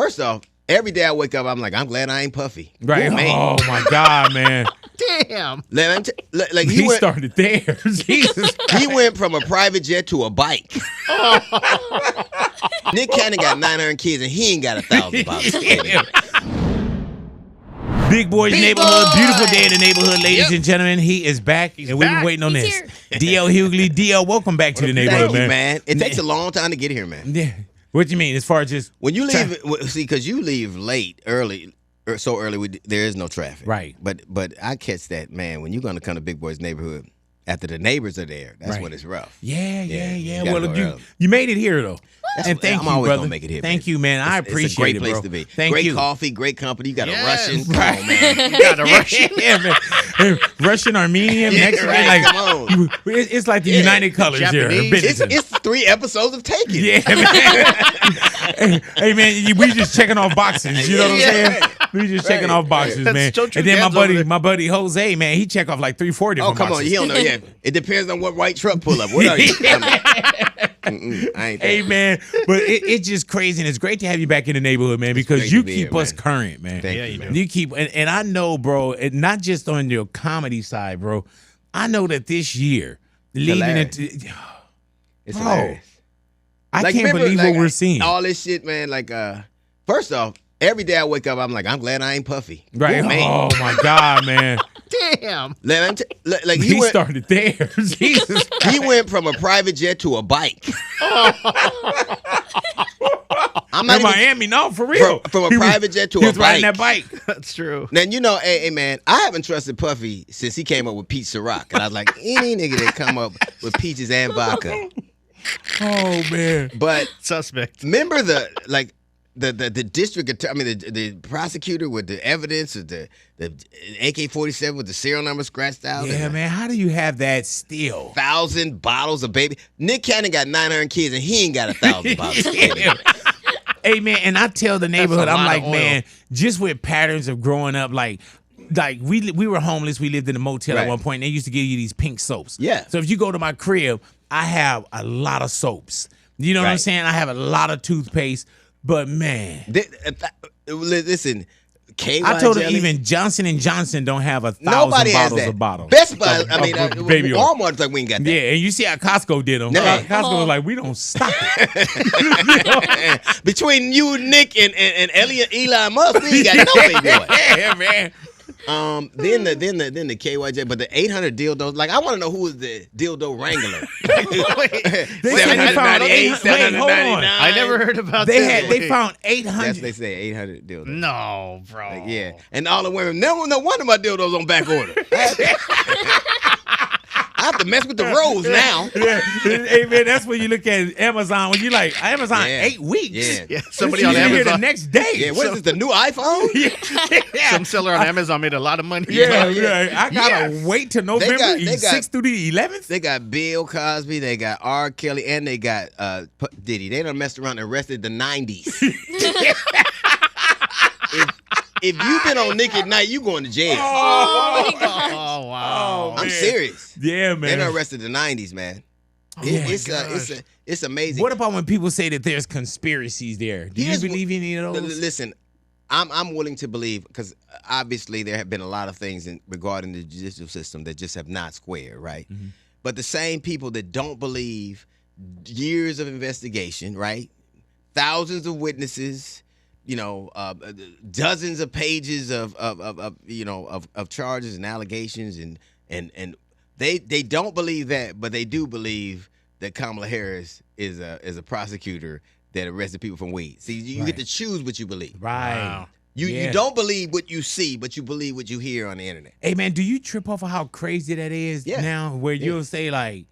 First off, every day I wake up, I'm like, I'm glad I ain't puffy. Right. Ooh, man. Oh my God, man. Damn. Like He started there. Jesus. He went from a private jet to a bike. Nick Cannon got 900 kids and he ain't got $1,000. Big Boy's Neighborhood. Beautiful day in the neighborhood, ladies and gentlemen. He is back, and we've been waiting on this. DL Hughley. DL, welcome back to the neighborhood, Thank you, man. It takes a long time to get here, man. Yeah. What do you mean? As far as just when you leave, see, because you leave early, so early, there is no traffic. Right. But I catch that, man, when you're going to come to Big Boy's Neighborhood, after the neighbors are there, that's when it's rough. Yeah. You Well, you made it here, though. And thank I'm you, always brother. gonna make it here. Thank you, man. I appreciate it, It's a great bro. place to be. Thank great you. coffee, great company. You got a Russian. Right. Come on, man. You got a Russian. Yeah, man. Russian, Armenian, Mexican. Right, like, come on. It's like the United Colors Japanese. here. It's 3 episodes of Taken. Yeah, man. hey, man, we just checking off boxes. You know what I'm saying? We just checking off boxes, man. That's And then my buddy Jose, man, he check off like 3-4 different Oh, come boxes. on. You don't know yet. It depends on what white truck pull up. What are you? I ain't Hey, man, but it's just crazy, and it's great to have you back in the neighborhood, man, because you keep here, us man. current, man. Thank you, man. You keep, and I know, bro, and not just on your comedy side, bro. I know that this year, leading into, It's bro, hilarious. I Like, can't remember, believe like, what we're seeing. All this shit, man. Like, first off, every day I wake up, I'm like, I'm glad I ain't puffy. Right? Ooh, man. Oh my God, man. Damn. Like He went, started there. Jesus. he went from a private jet to a bike. I'm not In even, Miami, no, for real. from a He was- private jet to he a was riding that bike. bike. That's true. Then you know, hey man, I haven't trusted Puffy since he came up with Peach Ciroc, and I was like, any nigga that come up with peaches and vodka. Oh man. But Suspect. remember the district attorney, the prosecutor with the evidence of the AK-47 with the serial number scratched out. Yeah, man. How do you have that still? 1,000 bottles of baby. Nick Cannon got 900 kids and he ain't got 1,000 bottles of baby. Hey man, and I tell the neighborhood, I'm lot like, of oil. man, just with patterns of growing up, like we were homeless. We lived in a motel at Right. one point. And they used to give you these pink soaps. Yeah. So if you go to my crib, I have a lot of soaps. You know what I'm Right. saying? I have a lot of toothpaste. But man, Listen, KY I told him jelly, even Johnson & Johnson don't have 1,000 nobody has bottles that. of bottles. Best Buy, I mean, baby oil. Walmart's like we ain't got that. Yeah, and you see how Costco did them. No. Costco was like, we don't stop it. Between you, Nick, and Elon Musk, we ain't got no baby oil. Yeah, man. Then the KYJ, but the 800 dildos. Like I want to know who was the dildo wrangler. They said they found 800. Wait, hold on. I never heard about They that. had they found That's 800. what they say, 800 dildos. No, bro. Like, yeah, and all the women. No wonder my dildos on back order. I have to mess with the rows now. Yeah. Hey man, that's when you look at Amazon. When you like Amazon, Yeah. 8 weeks. Yeah. Yeah, somebody You on here the Amazon. next day. Yeah, what is this? The new iPhone? Yeah. Some seller on Amazon made a lot of money. Yeah, Yeah. I gotta wait till November they got- 6th through the 11th. They got Bill Cosby, they got R. Kelly, and they got Diddy. They done messed around and arrested the 90s. if you've been on Nick at Night, you going to jail. Oh, wow. I'm man. serious. Yeah, They man. done arrested the 90s, man. It's amazing. What about when people say that there's conspiracies there? Do you Here's believe any of those? Listen, I'm willing to believe because obviously there have been a lot of things regarding the judicial system that just have not squared, right? Mm-hmm. But the same people that don't believe years of investigation, right? Thousands of witnesses, dozens of pages of charges and allegations, and they don't believe that, but they do believe that Kamala Harris is a prosecutor that arrested people from weed. See, you get to choose what you believe. Right. Wow. You don't believe what you see, but you believe what you hear on the internet. Hey man, do you trip off of how crazy that is Yeah. now? Where you'll say like,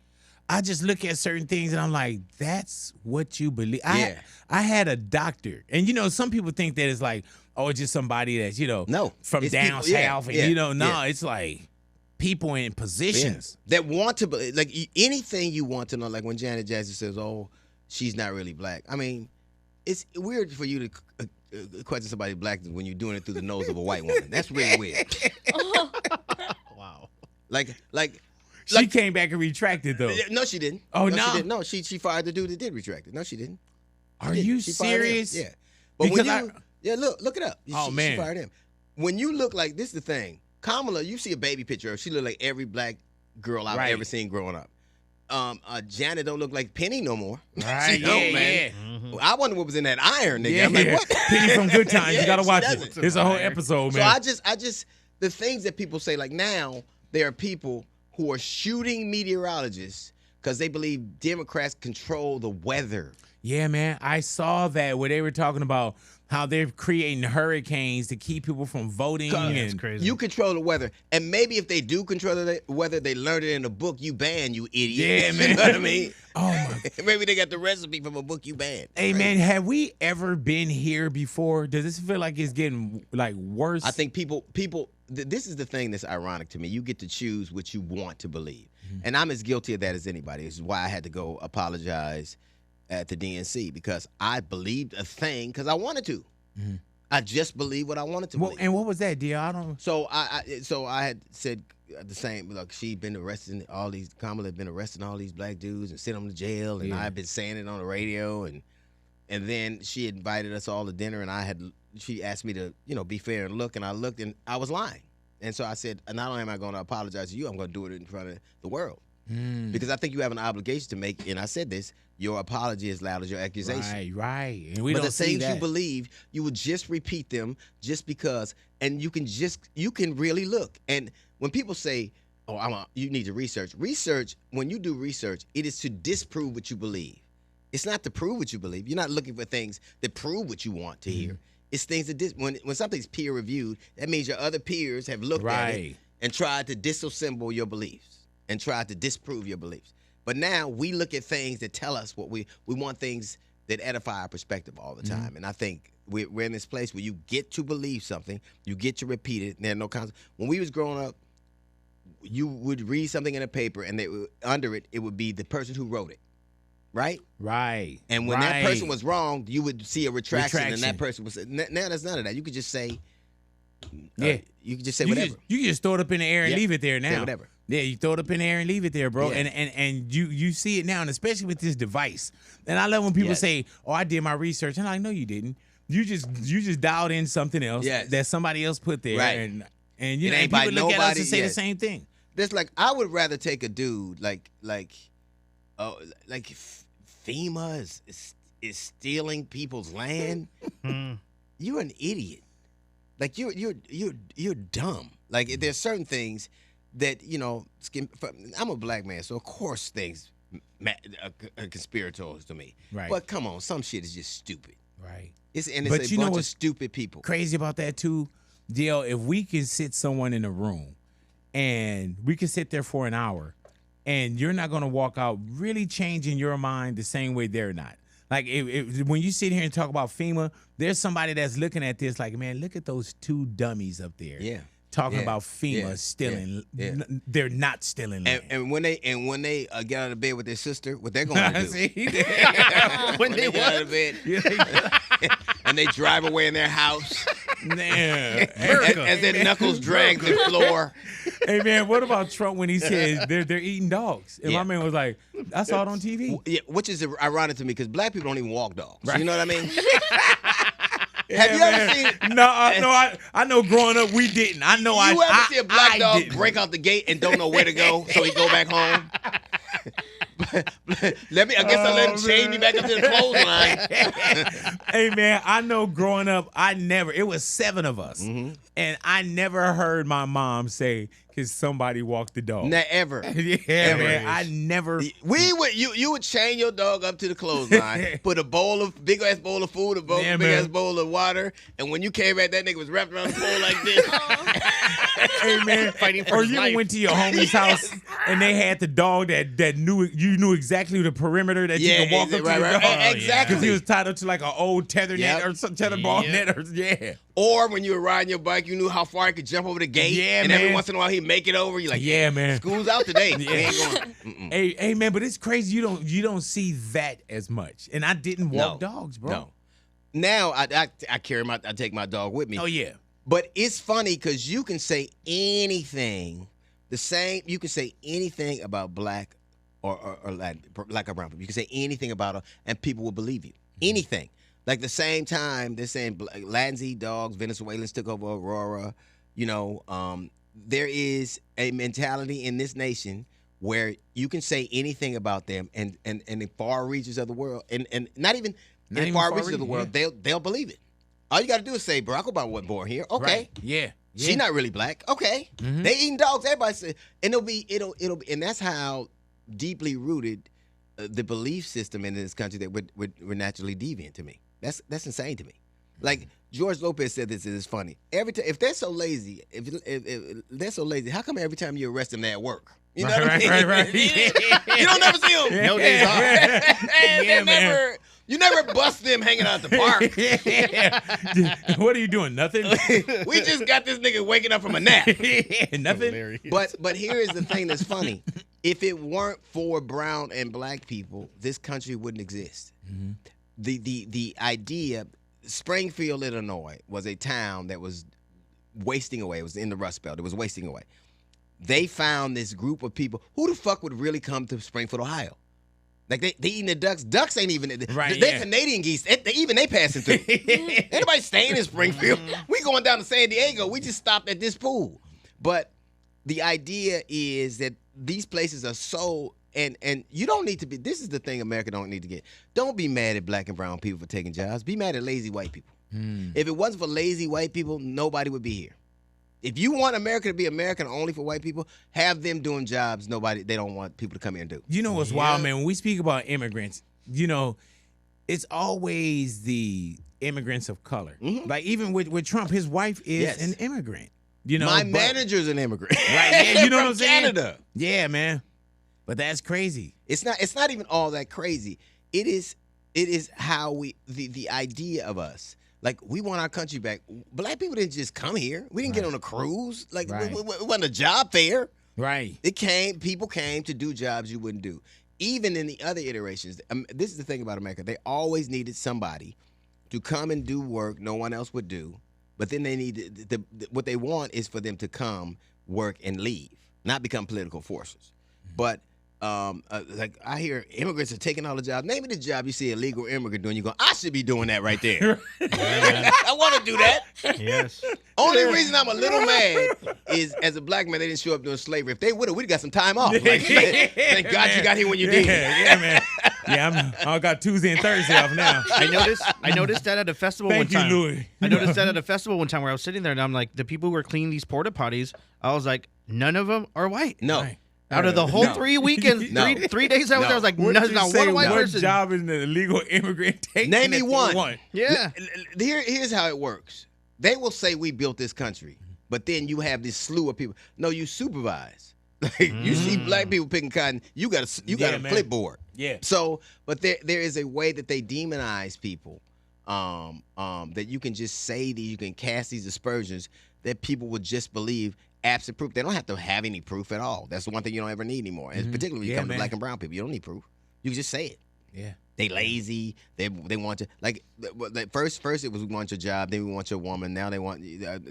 I just look at certain things and I'm like, that's what you believe. Yeah. I had a doctor, and some people think that it's like, oh, it's just somebody that's No, from it's down people- yeah, south, and yeah. it's like people in positions. That want to believe, like anything you want to know. Like when Janet Jackson says, "Oh, she's not really black." I mean, it's weird for you to question somebody black when you're doing it through the nose of a white woman. That's really weird. Wow. Like She came back and retracted though. no, she didn't. Oh, no, no? she didn't. No, she fired the dude that did retract it. No, she didn't. Are you She fired him. serious? Yeah. But Because when look it up. Man. She fired him. When you look like this, is the thing. Kamala, you see a baby picture of her, she look like every black girl I've ever seen growing up. Janet don't look like Penny no more. Right? She don't, man. Mm-hmm. I wonder what was in that iron, nigga. Yeah, I'm like, what? Penny from Good Times. You gotta watch doesn't. it. It's a whole episode, man. So I just the things that people say, like now there are people who are shooting meteorologists because they believe Democrats control the weather. Yeah, man. I saw that where they were talking about how they're creating hurricanes to keep people from voting. That's crazy. You control the weather. And maybe if they do control the weather, they learned it in a book you banned, you idiot. Yeah, man. You know what I mean? Oh, my. Maybe they got the recipe from a book you banned. Hey, man, have we ever been here before? Does this feel like it's getting, like, worse? I think people. This is the thing that's ironic to me. You get to choose what you want to believe. And I'm as guilty of that as anybody. This is why I had to go apologize at the DNC, because I believed a thing because I wanted to. Mm-hmm. I just believed what I wanted to believe. And what was that, dear? I don't. So I had said the same. Look, she'd been arresting Kamala had been arresting all these black dudes and sent them to jail, and I've been saying it on the radio, and then she invited us all to dinner, and she asked me to be fair and look, and I looked and I was lying, and so I said, not only am I going to apologize to you, I'm going to do it in front of the world. Because I think you have an obligation to make, and I said this, your apology is loud as your accusation. Right. And we but don't the see things that. you believe, you would just repeat them just because, and you can really look. And when people say, you need to research. Research, when you do research, it is to disprove what you believe. It's not to prove what you believe. You're not looking for things that prove what you want to hear. It's things that, when something's peer reviewed, that means your other peers have looked at it and tried to disassemble your beliefs and tried to disprove your beliefs. But now we look at things that tell us what we want, things that edify our perspective all the time. And I think we're in this place where you get to believe something, you get to repeat it, and there are no consequences. When we was growing up, you would read something in a paper, and under it would be the person who wrote it, right? Right. And when that person was wrong, you would see a retraction. And that person was. Now there's none of that. You could just say, you could just say whatever. You can just throw it up in the air and leave it there now. Say whatever. Yeah, you throw it up in the air and leave it there, bro. Yeah. And you see it now, and especially with this device. And I love when people say, "Oh, I did my research," and I'm like, "No, you didn't. You just dialed in something else that somebody else put there." Right. And people look at us and say the same thing. There's I would rather take a dude like FEMA is stealing people's land. You're an idiot. Like you're dumb. Like there's certain things that I'm a black man, so of course things are conspirators to me. Right. But come on, some shit is just stupid. Right. It's a bunch of stupid people. Crazy about that too, DL. If we can sit someone in a room and we can sit there for an hour, and you're not gonna walk out really changing your mind the same way they're not. Like when you sit here and talk about FEMA, there's somebody that's looking at this like, man, look at those two dummies up there. Yeah. Talking about FEMA stealing. They're not stealing land. And when they get out of bed with their sister, what they're going to do? when they get out of bed, and they drive away in their house, as their knuckles drag the floor. Hey man, what about Trump when he said they're eating dogs? And my man was like, I saw it on TV. Yeah, which is ironic to me because black people don't even walk dogs. Right. You know what I mean? Have you ever seen? No, I know. Growing up, we didn't. I know. You ever see a black dog break out the gate and don't know where to go, so he go back home? I guess I let him chain me back up to the clothesline. Hey man, I know. Growing up, it was 7 of us, and I never heard my mom say, "Can somebody walk the dog?" Never. Yeah, man. I never. You would chain your dog up to the clothesline, put a big ass bowl of food, a big ass bowl of water, and when you came back, that nigga was wrapped around the pole like this. Hey man, fighting for or his you life. went to your homie's house and they had the dog that knew exactly the perimeter that you could walk up to the dog. Exactly. Because he was tied up to like an old tether net or some tether ball net. Or when you were riding your bike, you knew how far he could jump over the gate. Yeah, and man. every once in a while he'd make it over. You're like, yeah, man. School's out today. We ain't going. Hey man, but it's crazy. You don't see that as much. And I didn't walk dogs, bro. No. Now I take my dog with me. Oh yeah. But it's funny because you can say anything. You can say anything about black or Latin, black or brown people. You can say anything about them, and people will believe you. Anything. Like the same time they're saying Latins eat dogs, Venezuelans took over Aurora. There is a mentality in this nation where you can say anything about them, and in far reaches of the world, and not even in far reaches of the world, they'll believe it. All you got to do is say Barack Obama wasn't born here. Okay, Right. Yeah. she's not really black. Okay, they eating dogs. Everybody say, and it'll be, and that's how deeply rooted the belief system in this country that we're naturally deviant to me. That's insane to me. Like George Lopez said this, and it's funny. Every time, if they're so lazy, if they're so lazy, how come every time you arrest them, they're at work? You know what I mean? Right. You don't never see them. No days off. And man. You never bust them hanging out at the park. What are you doing? Nothing. We just got this nigga waking up from a nap. Nothing. Hilarious. But here is the thing that's funny. If it weren't for brown and black people, this country wouldn't exist. The idea, Springfield, Illinois, was a town that was wasting away. It was in the Rust Belt. It was wasting away. They found this group of people. Who the fuck would really come to Springfield, Ohio? Like they eating the ducks. Ducks ain't even right. They Canadian geese. They passing through. Anybody staying in Springfield? We going down to San Diego. We just stopped at this pool. But the idea is that these places are so and you don't need to be. This is the thing America don't need to get. Don't be mad at black and brown people for taking jobs. Be mad at lazy white people. If it wasn't for lazy white people, nobody would be here. If you want America to be American only for white people, have them doing jobs they don't want people to come here and do. You know what's wild, man? When we speak about immigrants, it's always the immigrants of color. Like even with Trump, his wife is an immigrant. My manager's an immigrant. Right? Yeah, you know what I'm saying? Canada. Yeah, man. But that's crazy. It's not even all that crazy. It is how the idea of us. Like, we want our country back. Black people didn't just come here. We didn't get on a cruise. Like, it wasn't a job fair. Right. People came to do jobs you wouldn't do. Even in the other iterations, this is the thing about America. They always needed somebody to come and do work no one else would do. But then they need what they want is for them to come, work, and leave, not become political forces. But like I hear immigrants are taking all the jobs. Name me the job you see a legal immigrant doing. You go, I should be doing that right there. I want to do that. Yes. Only reason I'm a little mad is as a black man they didn't show up during slavery. If they would have, we'd got some time off. Like, thank God you got here when you did. Yeah, man. Yeah, I got Tuesday and Thursday off now. I noticed that at a festival one time. Thank you, Louis. I noticed that at a festival one time where I was sitting there and I'm like, the people who were cleaning these porta potties, I was like, none of them are white. No. Right. Out of the whole 3 weekends, three days I was there, I was like, not one white person. What job is an illegal immigrant taking? Name me one. Yeah. Here's how it works. They will say we built this country, but then you have this slew of people. No, you supervise. Like you see black people picking cotton, you got a clipboard. Yeah. So, but there is a way that they demonize people, that you can just say you can cast these aspersions that people would just believe. Absent proof. They don't have to have any proof at all. That's the one thing you don't ever need anymore. And particularly when you come to black and brown people, you don't need proof. You can just say it. Yeah. They lazy. They want you. Like first it was we want your job. Then we want your woman. Now they want.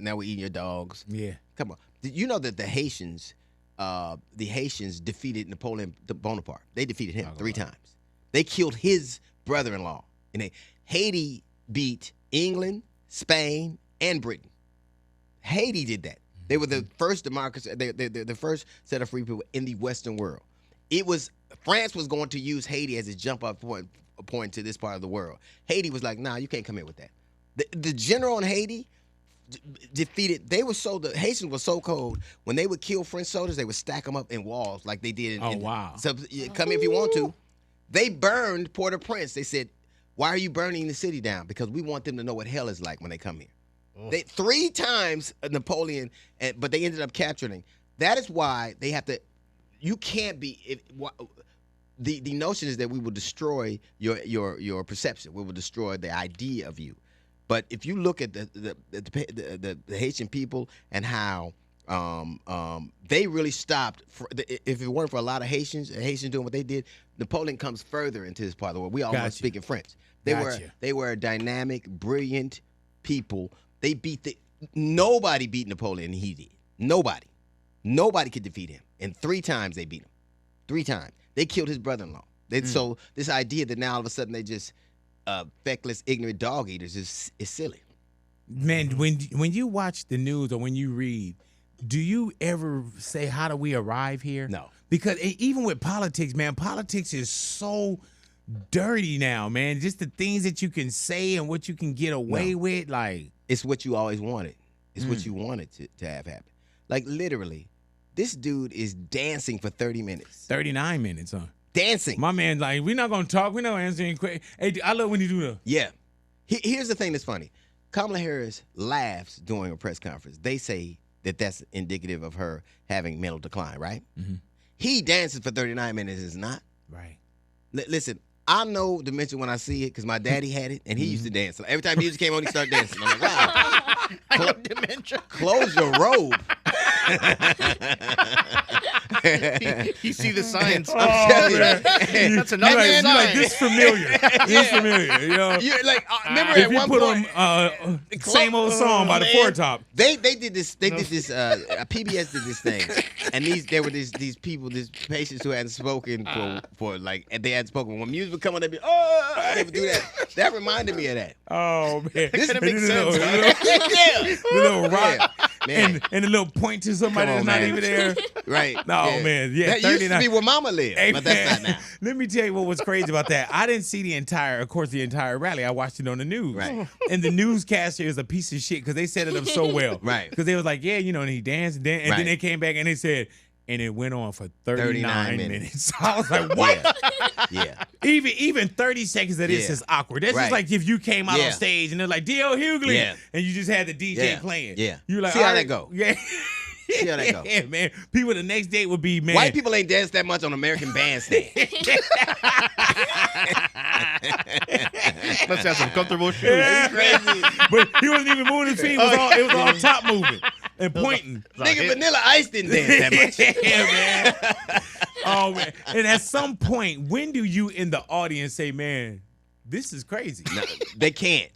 Now we're eating your dogs. Yeah. Come on. Did you know that the Haitians defeated Napoleon Bonaparte? They defeated him 3 times. They killed his brother-in-law. And Haiti beat England, Spain, and Britain. Haiti did that. They were the first democracy. They're the first set of free people in the Western world. France was going to use Haiti as a jump off point to this part of the world. Haiti was like, nah, you can't come in with that. The general in Haiti defeated. The Haitians were so cold when they would kill French soldiers, they would stack them up in walls like they did. Wow! So come if you want to. They burned Port-au-Prince. They said, why are you burning the city down? Because we want them to know what hell is like when they come here. They 3 times Napoleon, but they ended up capturing. That is why they have to. You can't be. The notion is that we will destroy your perception. We will destroy the idea of you. But if you look at the Haitian people and how they really stopped. If it weren't for a lot of Haitians doing what they did, Napoleon comes further into this part of the world. We all weren't speaking French. They were a dynamic, brilliant people. Nobody beat Napoleon, and he did. Nobody could defeat him. And 3 times they beat him. 3 times. They killed his brother-in-law. So this idea that now all of a sudden they just feckless, ignorant dog eaters is silly. Man, when you watch the news or when you read, do you ever say, how do we arrive here? No. Because even with politics, man, politics is so dirty now, man. Just the things that you can say and what you can get away with, like. It's what you always wanted. It's what you wanted to have happen. Like, literally, this dude is dancing for 30 minutes. 39 minutes, huh? Dancing. My man, like, we're not going to talk. We're not going to answer any questions. Hey, I love when you do that. Yeah. Here's the thing that's funny. Kamala Harris laughs during a press conference. They say that that's indicative of her having mental decline, right? Mm-hmm. He dances for 39 minutes. It's not. Right. Listen, I know Dementia when I see it because my daddy had it, and he used to dance. So every time music came on, he started dancing. I'm like, wow. I know dementia. Close your robe. You see the signs. Oh, man. That's another You're sign. like, this familiar. This familiar. You know? You're like, remember If at you one put point, on same old song by the Four Top. They did this. They did this. PBS did this thing, and there were these people, these patients who hadn't spoken for like, and they hadn't spoken. When music would come on, they'd be they would do that. That reminded me of that. Oh man, This And makes the sense. The little rock Man. and the little point to somebody Come on, that's not man. even there. Right. No, man. Yeah, That used to 39. be where Mama lived, Hey, but that's man, not now. Let me tell you what was crazy about that. I didn't see the entire rally. I watched it on the news. Right. And the newscaster is a piece of shit because they set it up so well. Right. Because they was like, yeah, you know, and he danced and Right. then they came back and they said, and it went on for 39 minutes. minutes. I was like, what? Yeah. Even 30 seconds of this Yeah. is awkward. That's Right. just like if you came out on Yeah. stage and they're like, D.L. Hughley, Yeah. and you just had the DJ Yeah. playing. Yeah. You're like, See how all that right. go. Yeah. See how that go. Yeah, man. People the next day would be, man. White people ain't dance that much on American Bandstand. Let's have some comfortable shoes. Yeah. Crazy. But he wasn't even moving his feet. It was all top moving and pointing. Nigga, Vanilla Ice didn't dance that much. Yeah, man. Oh, man. And at some point, when do you in the audience say, man, this is crazy? No, they can't.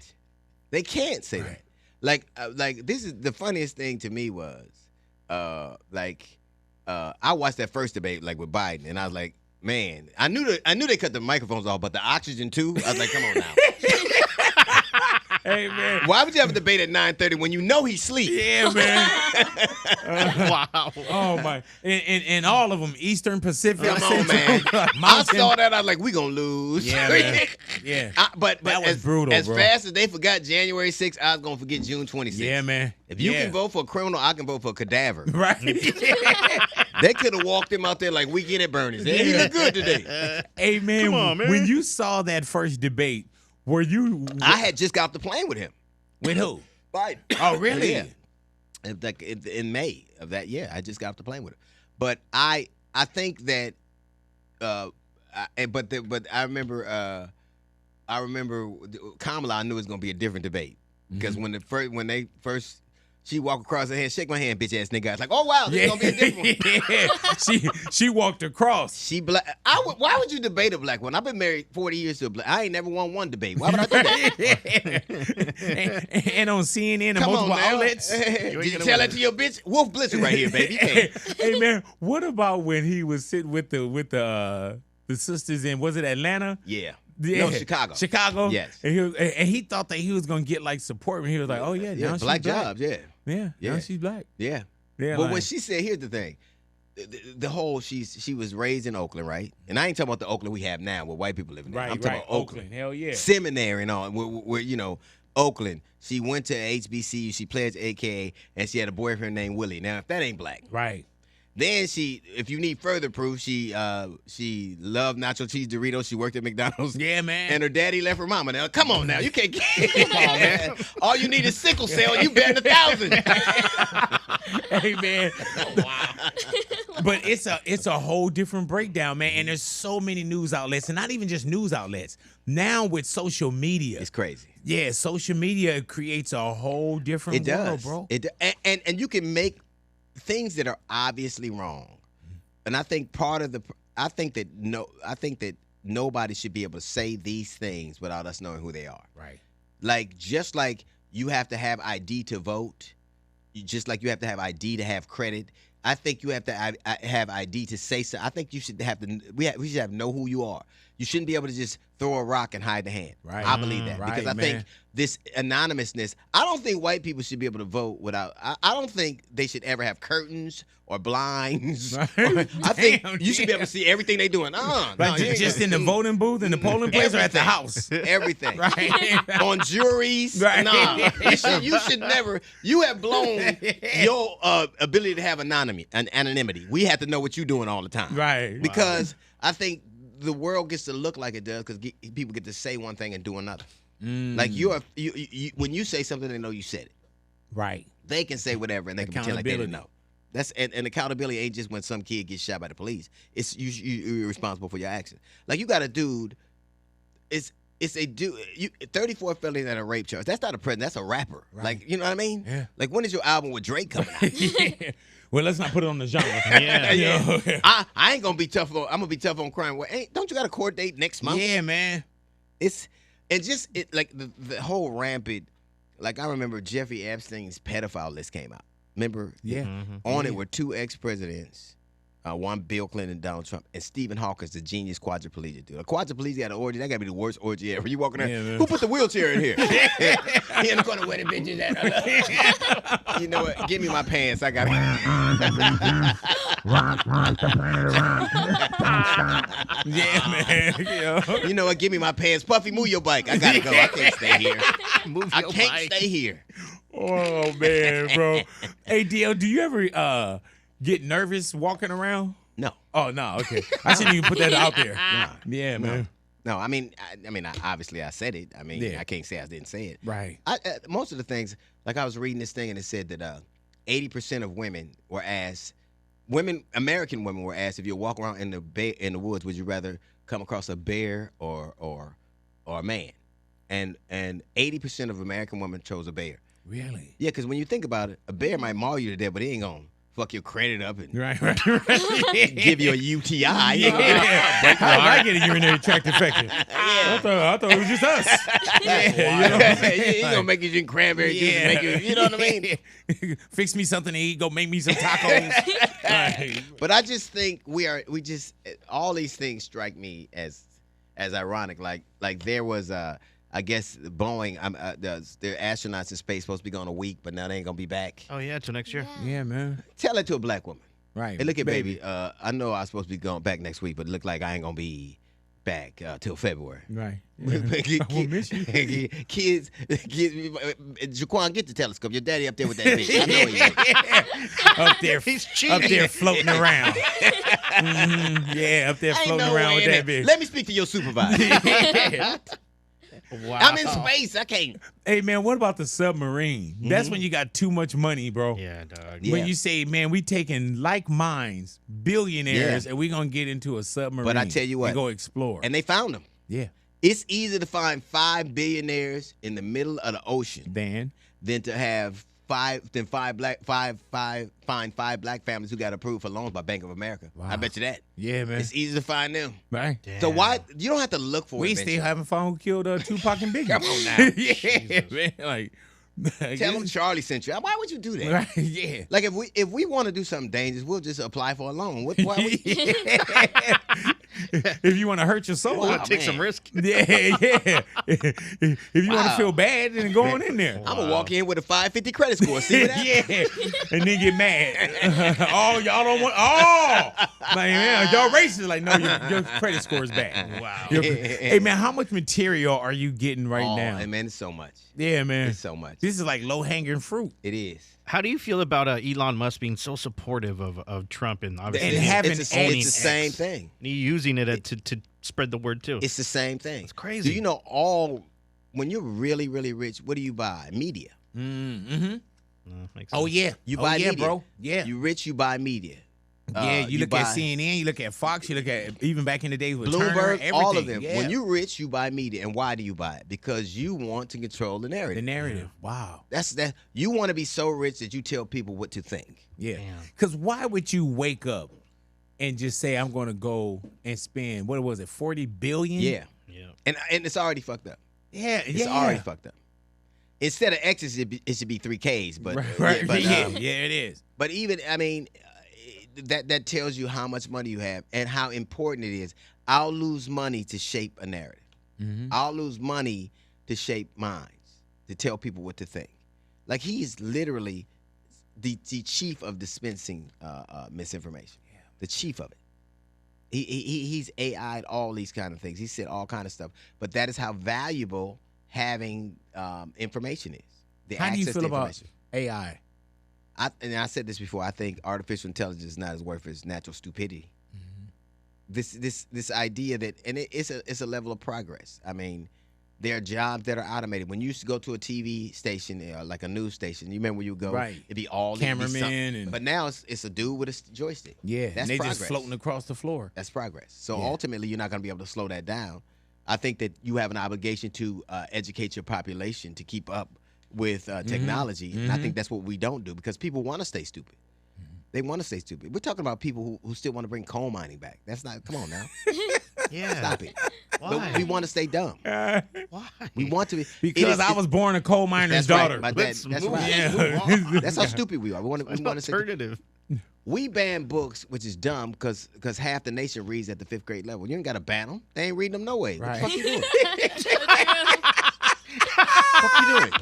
They can't say that. Like this is the funniest thing to me was, I watched that first debate like with Biden, and I was like, man, I knew they cut the microphones off, but the oxygen too. I was like, come on now. Hey, man. Why would you have a debate at 9:30 when you know he's asleep? Yeah, man. Wow. Oh, my. And all of them, Eastern Pacific. Come on, man. I Mountain. saw that. I was like, we gonna lose. Yeah, man. Yeah. But That was brutal, as bro. fast as they forgot January 6th, I was gonna forget June 26th. Yeah, man. If you Yeah. can vote for a criminal, I can vote for a cadaver. Right. They could have walked him out there like Weekend at Bernie's. Yeah, he look good today. Hey, man, Come on, man. when you saw that first debate, were you I had just got off the plane with him. with who? Biden. Oh, really? Yeah. Like in May of that year, I just got off the plane with him. But I think that, but I remember Kamala. I knew it was gonna be a different debate because when they first. She walked across her hand, shake my hand, bitch ass nigga. I was like, oh wow, this is gonna be a different one. Yeah. She walked across. She black. Why would you debate a black one? I've been married 40 years to a black. I ain't never won one debate. Why would I do that? and on CNN and Come on multiple now. outlets. Did you tell that to your bitch? Wolf Blitzer right here, baby. You can't. Hey man, what about when he was sitting with the sisters in, was it Atlanta? Yeah. Yeah. No, Chicago. Chicago. Yes. And he thought that he was gonna get like support, and he was like, "Oh yeah, Yeah, now black she's black. jobs. Yeah. Yeah, Yeah. now she's black. Yeah. Yeah, But like- when she said, here's the thing, the whole she was raised in Oakland, right? And I ain't talking about the Oakland we have now, where white people live in. right, I'm talking right, about Oakland. Hell yeah. Seminary and all, where Oakland. She went to HBCU. She pledged AKA, and she had a boyfriend named Willie. Now, if that ain't black, Right. then if you need further proof, she loved nacho cheese Doritos. She worked at McDonald's. Yeah, man. And her daddy left her mama. Now, come on now. You can't get man. All you need is sickle cell. You betting 1,000. Hey man. Wow. But it's a whole different breakdown, man. And there's so many news outlets, and not even just news outlets. Now with social media, It's crazy. yeah, social media creates a whole different It world, does, bro. And you can make things that are obviously wrong. And I think I think that nobody should be able to say these things without us knowing who they are. Right. Like, just like you have to have ID to vote, just like you have to have ID to have credit, I think you have to have ID to say so. I think you should have to. We should have know who you are. You shouldn't be able to just throw a rock and hide the hand. Right. I believe that because Right, I think man. this anonymousness. I don't think white people should be able to vote without. I don't think they should ever have curtains or blinds. Right. I think Damn, you should be able to see everything they doing. Like No, you ain't just gonna in the see voting booth, in the polling place, or at the house. everything. Right. On juries. Right. Nah, you should never. You have blown your ability to have anonymity. We have to know what you're doing all the time. Right. Because I think the world gets to look like it does because people get to say one thing and do another. Like you when you say something, they know you said it. Right. They can say whatever and they can pretend like they didn't Accountability. know. That's and accountability ain't just when some kid gets shot by the police. It's you're responsible for your actions. Like you got a dude. It's a dude. 34 felonies and a rape charge. That's not a president. That's a rapper. Right. Like you know what I mean? Yeah. Like when is your album with Drake coming out? Yeah. Well, let's not put it on the genre. Yeah. Yeah. I ain't gonna be tough on. I'm gonna be tough on crime. Well, don't you got a court date next month? Yeah, man. It's and just like the whole rampant. Like I remember Jeffrey Epstein's pedophile list came out. Remember? Yeah. On it were 2 ex-presidents, one Bill Clinton and Donald Trump, and Stephen Hawking's the genius quadriplegic dude. A quadriplegic got an orgy. That got to be the worst orgy ever. You walking there, Yeah, man. who put the wheelchair in here? He in the corner where the bitches at. You know what? Give me my pants. I got Yeah, man. You know? You know what? Give me my pants. Puffy, move your bike. I gotta go. I can't stay here. Move I your can't bike. stay here. Oh man, bro. Hey, DL, do you ever get nervous walking around? No. Oh no, okay. I shouldn't even put that out there. Nah. Yeah, man. No, I mean, obviously I said it. I mean, Yeah. I can't say I didn't say it. Right. Most of the things, like I was reading this thing and it said that 80% of women were asked, American women were asked if you walk around in the woods, would you rather come across a bear or a man? And 80% of American women chose a bear. Really? Yeah, because when you think about it, a bear might maul you to death, but he ain't gonna fuck your credit up and Right. give you a UTI. Yeah. I get a urinary tract infection. I thought it was just us. Yeah, you know what I'm saying? He gonna make you drink cranberry juice and make you know what I mean? Fix me something to eat. Go make me some tacos. Right. But I just think all these things strike me as ironic. Like there was I guess Boeing, their astronauts in space supposed to be gone a week, but now they ain't gonna be back. Oh yeah, till next year. Yeah, man. Tell that to a black woman. Right. Hey, look at baby. I know I was supposed to be going back next week, but it look like I ain't gonna be back till February. Right. I will miss you. Kids, Jaquan, get the telescope. Your daddy up there with that bitch. I know he is. Up there, He's up cheating. there floating around. Yeah, up there Ain't floating no around way with in that there. bitch. Let me speak to your supervisor. Wow. I'm in space. I can't. Hey man, what about the submarine? That's when you got too much money, bro. Yeah, dog. Yeah. When you say, man, we taking like minds, billionaires, Yeah. and we gonna get into a submarine. But I tell you what, and go explore. And they found them. yeah, It's easier to find 5 billionaires in the middle of the ocean Dan. than to have find 5 black families who got approved for loans by Bank of America. Wow. I bet you that. Yeah, man. It's easy to find them. Right. So why you don't have to look for We it. still haven't found who killed Tupac and Biggie. Come on now. Yeah, man. Like, Tell them Charlie sent you. Why would you do that? Right. Yeah. Like if we want to do something dangerous, we'll just apply for a loan. Why would If you want to hurt your soul, Well, Oh, take man. some risk. yeah. If you want to Wow. feel bad, then go on in there. I'm gonna walk in with a 550 credit score. See what happens. Yeah, and then get mad. Oh, y'all don't want. Oh, like, man, y'all racist. Like, no, your credit score is bad. Wow. Hey, man, how much material are you getting right now? Hey, man, it's so much. Yeah, man. It's so much. This is like low hanging fruit. It is. How do you feel about Elon Musk being so supportive of Trump and obviously And having it's the owning same X. thing. using it to spread the word too? It's the same thing. It's crazy. Do you know when you're really, really rich, what do you buy? Media. Mm-hmm. Makes Oh sense. yeah, You oh, buy yeah, media. bro. Yeah, You rich, you buy media. yeah. You look buy at CNN, you look at Fox, you look at even back in the days with Turner, Bloomberg, everything. all of them. Yeah. When you're rich, you buy media. And why do you buy it? Because you want to control the the narrative. narrative. Wow. That's you want to be so rich that you tell people what to think. Yeah. Damn. Because why would you wake up and just say I'm going to go and spend what was it, 40 billion? Yeah. Yeah. And it's already fucked up. Yeah. It's already fucked up. Instead of X's, it should be 3Ks. But Right. but, Yeah, it is. But even, I mean, that tells you how much money you have and how important it is. I'll lose money to shape a narrative. I'll lose money to shape minds, to tell people what to think. Like, he's literally the chief of dispensing misinformation. Yeah. The chief of it. He's AI'd all these kind of things. He said all kind of stuff. But that is how valuable having information is. How do you feel about AI? I said this before. I think artificial intelligence is not as worth as natural stupidity. This idea that, and it's a level of progress. I mean, there are jobs that are automated. When you used to go to a TV station, like a news station, you remember when you go, right? It'd be all cameramen, but now it's a dude with a joystick. Yeah, that's and they progress. just floating across the floor. That's progress. So ultimately, you're not going to be able to slow that down. I think that you have an obligation to educate your population to keep up with technology, and I think that's what we don't do because people want to stay stupid. They want to stay stupid. We're talking about people who still want to bring coal mining back. That's not. Come on now. Yeah. Stop it. Why? But we want to stay dumb. Why? We want to be because I was born a coal miner's daughter. Right. That's right. Yeah. That's how stupid we are. We want to say alternative. we ban books, which is dumb because half the nation reads at the 5th grade level. You ain't got to ban them. They ain't reading them no way. Right. What the fuck you doing? What you doing?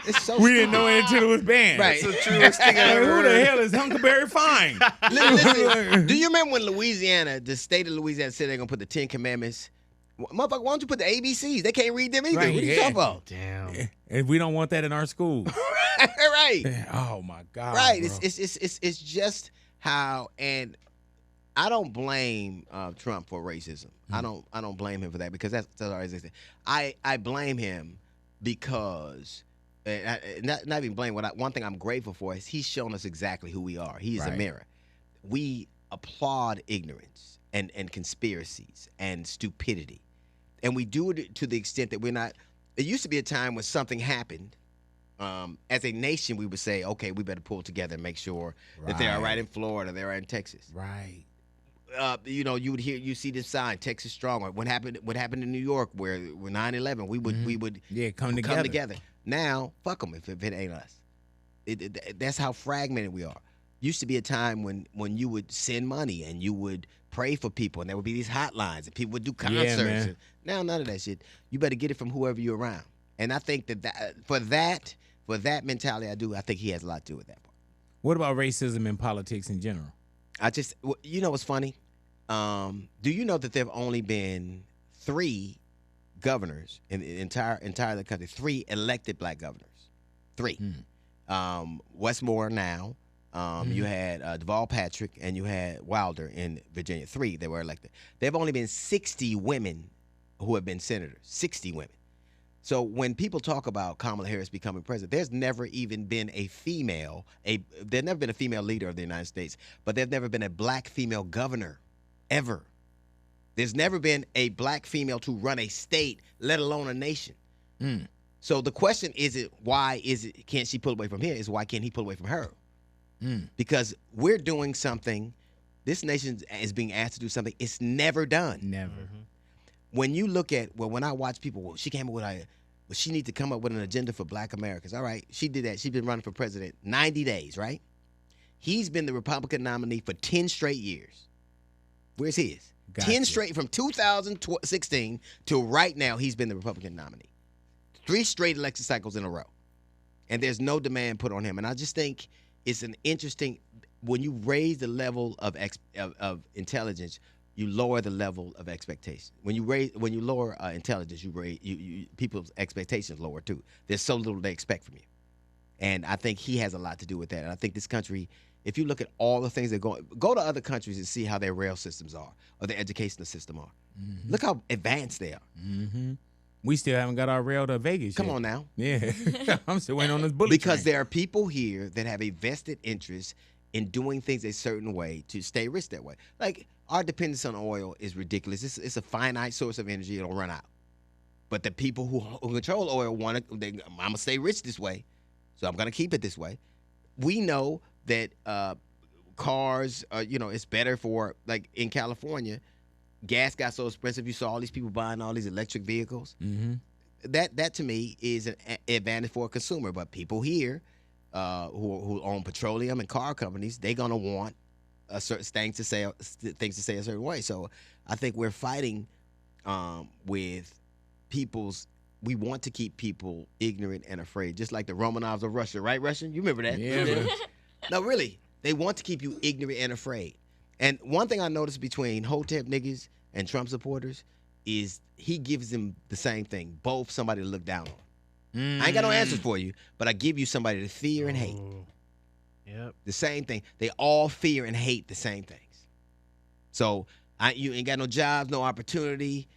It's so we didn't know it until it was banned. Right. It's the truest thing I ever Who the heard. hell is Huckleberry Fine? Listen, do you remember when Louisiana, the state of Louisiana, said they're going to put the 10 Commandments? Motherfucker, why don't you put the ABCs? They can't read them either. Right, What are you talking about? Damn. And we don't want that in our schools. Right. Oh my God. Right. Bro. It's just how, and I don't blame Trump for racism. I don't blame him for that because that's already existing. I blame him because not even blame. One thing I'm grateful for is he's shown us exactly who we are. He's a mirror. We applaud ignorance and conspiracies and stupidity, and we do it to the extent that we're not. It used to be a time when something happened. As a nation, we would say, okay, we better pull together and make sure that they're all right in Florida, they're right in Texas. Right. You see this sign, Texas strong. Or what happened in New York where 9/11, we would come together. Now, fuck them if it ain't us. That's how fragmented we are. Used to be a time when you would send money and you would pray for people and there would be these hotlines and people would do concerts. man. Now none of that shit. You better get it from whoever you're around. And I think that for that mentality, I think he has a lot to do with that part. What about racism in politics in general? You know what's funny? Do you know that there have only been 3 governors in the entire country, 3 elected black governors? 3. Westmore now. You had Deval Patrick and you had Wilder in Virginia. 3 that were elected. There have only been 60 women who have been senators. 60 women. So when people talk about Kamala Harris becoming president, there's never even been a female, there's never been a female leader of the United States, but there's never been a black female governor, ever. There's never been a black female to run a state, let alone a nation. So the question can't she pull away from here? Is why can't he pull away from her? Because we're doing something, this nation is being asked to do something it's never done. Never. When you look at, when I watch people, she came up with she needs to come up with an agenda for black Americans. All right, she did that. She's been running for president 90 days, right? He's been the Republican nominee for 10 straight years. Where's his? Gotcha. 10 straight, from 2016 to right now, he's been the Republican nominee. 3 straight election cycles in a row. And there's no demand put on him. And I just think it's an interesting, when you raise the level of intelligence, you lower the level of expectation. When you lower intelligence, people's expectations lower too. There's so little they expect from you, and I think he has a lot to do with that. And I think this country, if you look at all the things that go to other countries and see how their rail systems are or their educational system are. Look how advanced they are. We still haven't got our rail to Vegas Come yet. on now. Yeah. I'm still waiting on this bullet Because train. there are people here that have a vested interest in doing things a certain way to stay rich that way. Like, our dependence on oil is ridiculous. It's a finite source of energy. It'll run out. But the people who control oil I'm going to stay rich this way, so I'm going to keep it this way. We know that cars, it's better for, like in California, gas got so expensive. You saw all these people buying all these electric vehicles. That to me is an advantage for a consumer. But people here who own petroleum and car companies, they're going to want a certain things to say a certain way. So I think we're fighting with people's. We want to keep people ignorant and afraid, just like the Romanovs of Russia, right? Russian, you remember that? Yeah, man. No, really, they want to keep you ignorant and afraid. And one thing I noticed between Hotep niggas and Trump supporters is he gives them the same thing, both somebody to look down on. I ain't got no answers for you, but I give you somebody to fear and hate. Yep. The same thing. They all fear and hate the same things. So you ain't got no jobs, no opportunity.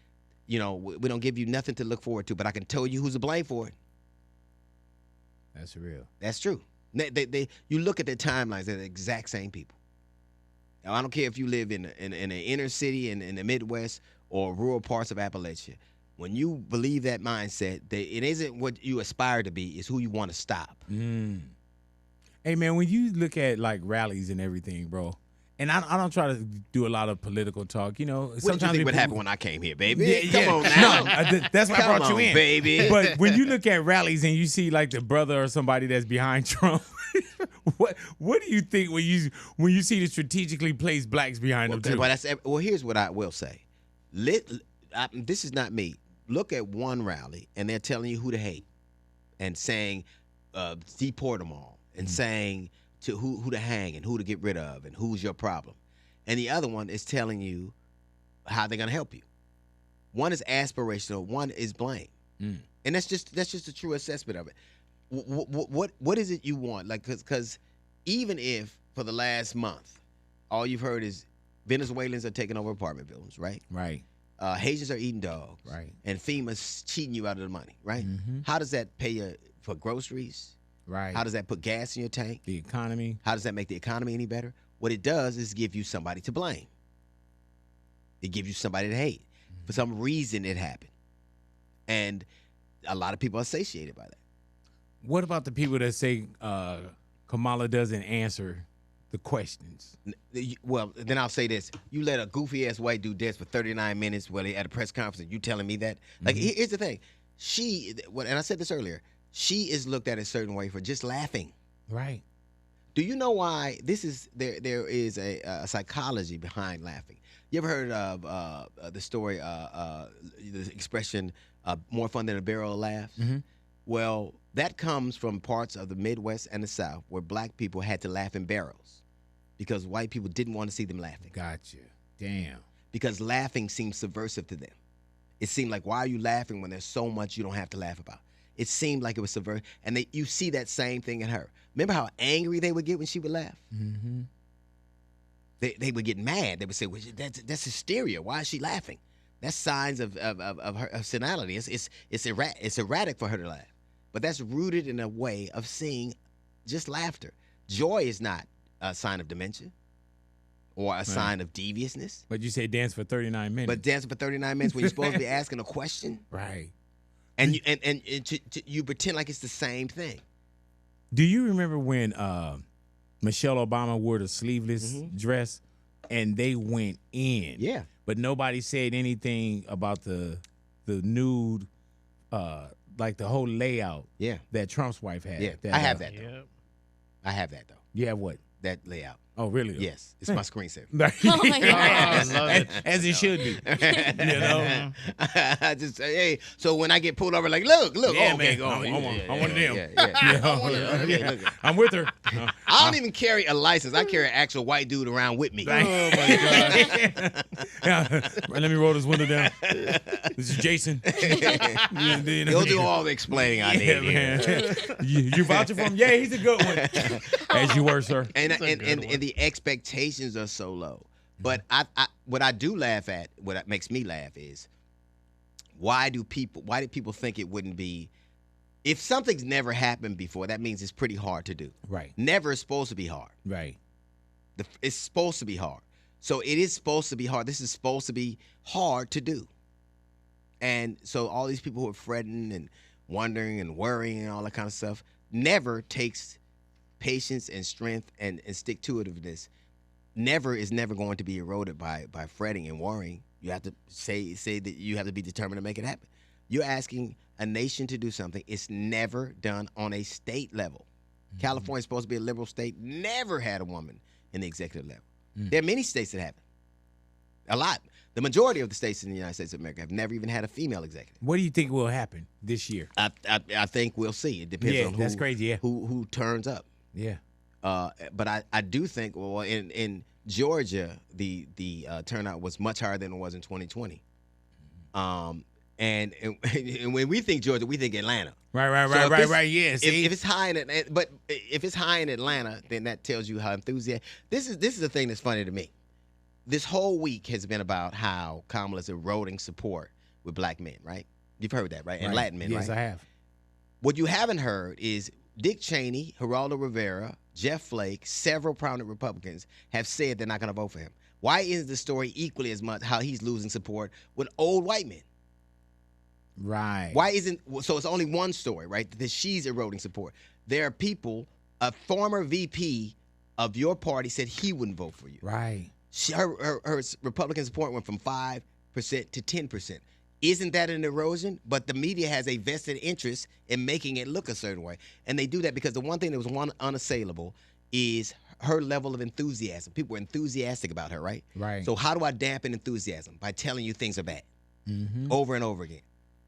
You know, we don't give you nothing to look forward to, but I can tell you who's to blame for it. That's real. That's true. You look at their timelines, they're the exact same people. Now, I don't care if you live in an inner city in the Midwest or rural parts of Appalachia. When you believe that mindset, it isn't what you aspire to be, it's who you want to stop. Hey, man, when you look at, like, rallies and everything, bro, and I don't try to do a lot of political talk, you know. What did you think would happen when I came here, baby? Yeah, Come on now. No, that's why I brought you in. Baby. But when you look at rallies and you see, like, the brother or somebody that's behind Trump, what do you think when you see the strategically placed blacks behind them, too? Well, here's what I will say. This is not me. Look at one rally, and they're telling you who to hate and saying deport them all and saying to who to hang and who to get rid of and who's your problem. And the other one is telling you how they're going to help you. One is aspirational, one is blame. And that's just a true assessment of it. What is it you want? Like, because even if for the last month, all you've heard is Venezuelans are taking over apartment buildings, right? Right. Haitians are eating dogs. Right. And FEMA's cheating you out of the money, right? How does that pay you for groceries? Right. How does that put gas in your tank? The economy. How does that make the economy any better? What it does is give you somebody to blame. It gives you somebody to hate. For some reason it happened. And a lot of people are satiated by that. What about the people that say Kamala doesn't answer the questions? Well, then I'll say this. You let a goofy-ass white dude dance for 39 minutes while they at a press conference and you telling me that? Like, here's the thing. And I said this earlier, she is looked at a certain way for just laughing. Right. Do you know why there is a psychology behind laughing? You ever heard of the story, the expression, more fun than a barrel of laughs? Well, that comes from parts of the Midwest and the South where black people had to laugh in barrels because white people didn't want to see them laughing. Gotcha. Damn. Because laughing seemed subversive to them. It seemed like, why are you laughing when there's so much you don't have to laugh about? It seemed like it was subversive. And you see that same thing in her. Remember how angry they would get when she would laugh? They would get mad. They would say, well, that's hysteria. Why is she laughing? That's signs of her senility. It's erratic for her to laugh. But that's rooted in a way of seeing just laughter. Joy is not a sign of dementia or a sign of deviousness. But you say dance for 39 minutes. But dancing for 39 minutes when you're supposed to be asking a question. Right. And you pretend like it's the same thing. Do you remember when Michelle Obama wore the sleeveless dress and they went in? Yeah. But nobody said anything about the nude, like the whole layout. Yeah. That Trump's wife had. Yeah. I have that though. I have that though. You have what? That layout. Oh, really? Yes. It's my screensaver. Oh my God. I love it. As it should be. You know? I just hey, so when I get pulled over, like, look, Yeah, okay, man. go on. I want them. Yeah. I'm with her. I don't even carry a license. I carry an actual white dude around with me. Oh my God. Yeah. Let me roll this window down. This is Jason. He'll do all the explaining I need. Man. You vouching for him? Yeah, he's a good one. As you were, sir. And the expectations are so low. But what I do laugh at, what makes me laugh is why did people think it wouldn't be? If something's never happened before, that means it's pretty hard to do. Right. Never is supposed to be hard. Right. It's supposed to be hard. So it is supposed to be hard. This is supposed to be hard to do. And so all these people who are fretting and wondering and worrying and all that kind of stuff never takes patience and strength and stick-to-itiveness. Is never going to be eroded by fretting and worrying. You have to say that you have to be determined to make it happen. You're asking a nation to do something. It's never done on a state level. California's supposed to be a liberal state. Never had a woman in the executive level. There are many states that haven't. A lot. The majority of the states in the United States of America have never even had a female executive. What do you think will happen this year? I think we'll see. It depends on who, that's crazy. Yeah. who turns up. Yeah. But I do think, well, in Georgia, the turnout was much higher than it was in 2020. And when we think Georgia, we think Atlanta. Right. Yeah. See? If it's high if it's high in Atlanta, then that tells you how enthusiastic. This is the thing that's funny to me. This whole week has been about how Kamala's eroding support with black men, right? You've heard that, right? And Latin men, right? Yes, I have. What you haven't heard is Dick Cheney, Geraldo Rivera, Jeff Flake, several prominent Republicans have said they're not going to vote for him. Why isn't the story equally as much how he's losing support with old white men? Right. Why isn't so? It's only one story, right? That she's eroding support. There are people. A former VP of your party said he wouldn't vote for you. Right. Her Republican support went from 5% to 10%. Isn't that an erosion? But the media has a vested interest in making it look a certain way, and they do that because the one thing that was unassailable is her level of enthusiasm. People were enthusiastic about her, right? Right. So how do I dampen enthusiasm? By telling you things are bad over and over again.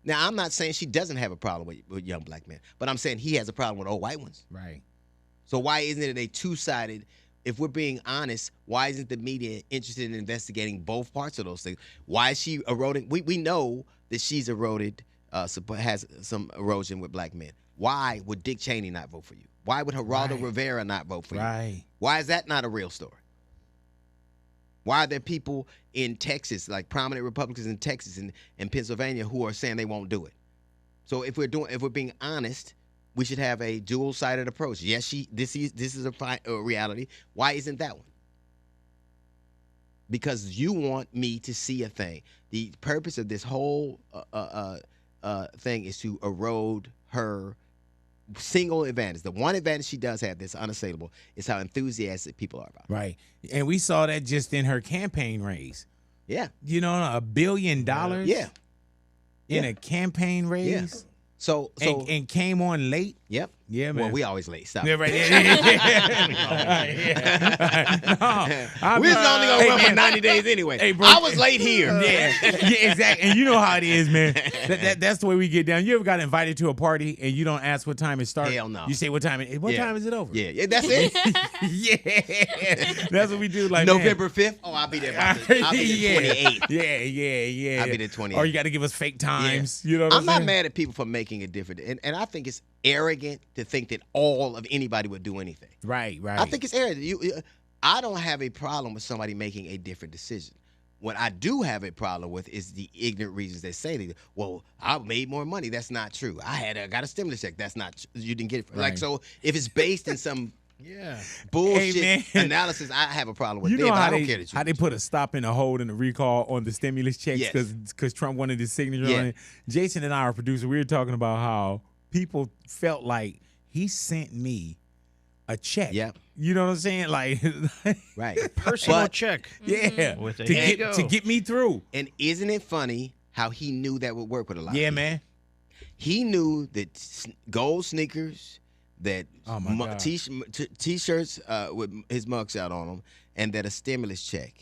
Now, I'm not saying she doesn't have a problem with young black men, but I'm saying he has a problem with old white ones. Right. So why isn't it a two-sided? If we're being honest, why isn't the media interested in investigating both parts of those things? Why is she eroding? We know that she's eroded, has some erosion with black men. Why would Dick Cheney not vote for you? Why would Geraldo Rivera not vote for you? Right. Why is that not a real story? Why are there people in Texas, like prominent Republicans in Texas and Pennsylvania, who are saying they won't do it? So if we're being honest, we should have a dual-sided approach. Yes, this is a reality. Why isn't that one? Because you want me to see a thing. The purpose of this whole thing is to erode her single advantage. The one advantage she does have that's unassailable is how enthusiastic people are about it. Right. And we saw that just in her campaign raise. Yeah. You know, $1 billion Yeah. in a campaigin raise. Yeah. So and came on late. Yep. Yeah, man. Well, we always late. Stop. Yeah, right. We was only gonna run for 90 days anyway. Hey, bro. I was late here. Yeah, exactly. And you know how it is, man. That's the way we get down. You ever got invited to a party and you don't ask what time it starts? Hell no. You say what time is it over? Yeah, that's it. Yeah. That's what we do. Like November 5th. Oh, I'll be there. I'll be there 28th. Yeah. I'll be there 28th. Or you got to give us fake times. Yeah. You know what I'm I'm not saying? mad at people for making it different, and I think it's arrogant to think that all of anybody would do anything. Right. I think it's arrogant. I don't have a problem with somebody making a different decision. What I do have a problem with is the ignorant reasons they say, well, I made more money. That's not true. I got a stimulus check. That's not you didn't get it. Right. Like, so if it's based in some bullshit analysis, I have a problem with it. You know I don't care that how they put a stop and a hold and a recall on the stimulus checks Yes. because Trump wanted his signature on it. Jason and I, our producer, we were talking about how people felt like he sent me a check. Yep. You know what I'm saying? Like, right. Personal check. Yeah. With a to get me through. And isn't it funny how he knew that would work with a lot of people? Man. He knew that gold sneakers, that T-shirts with his mugshot on them, and that a stimulus check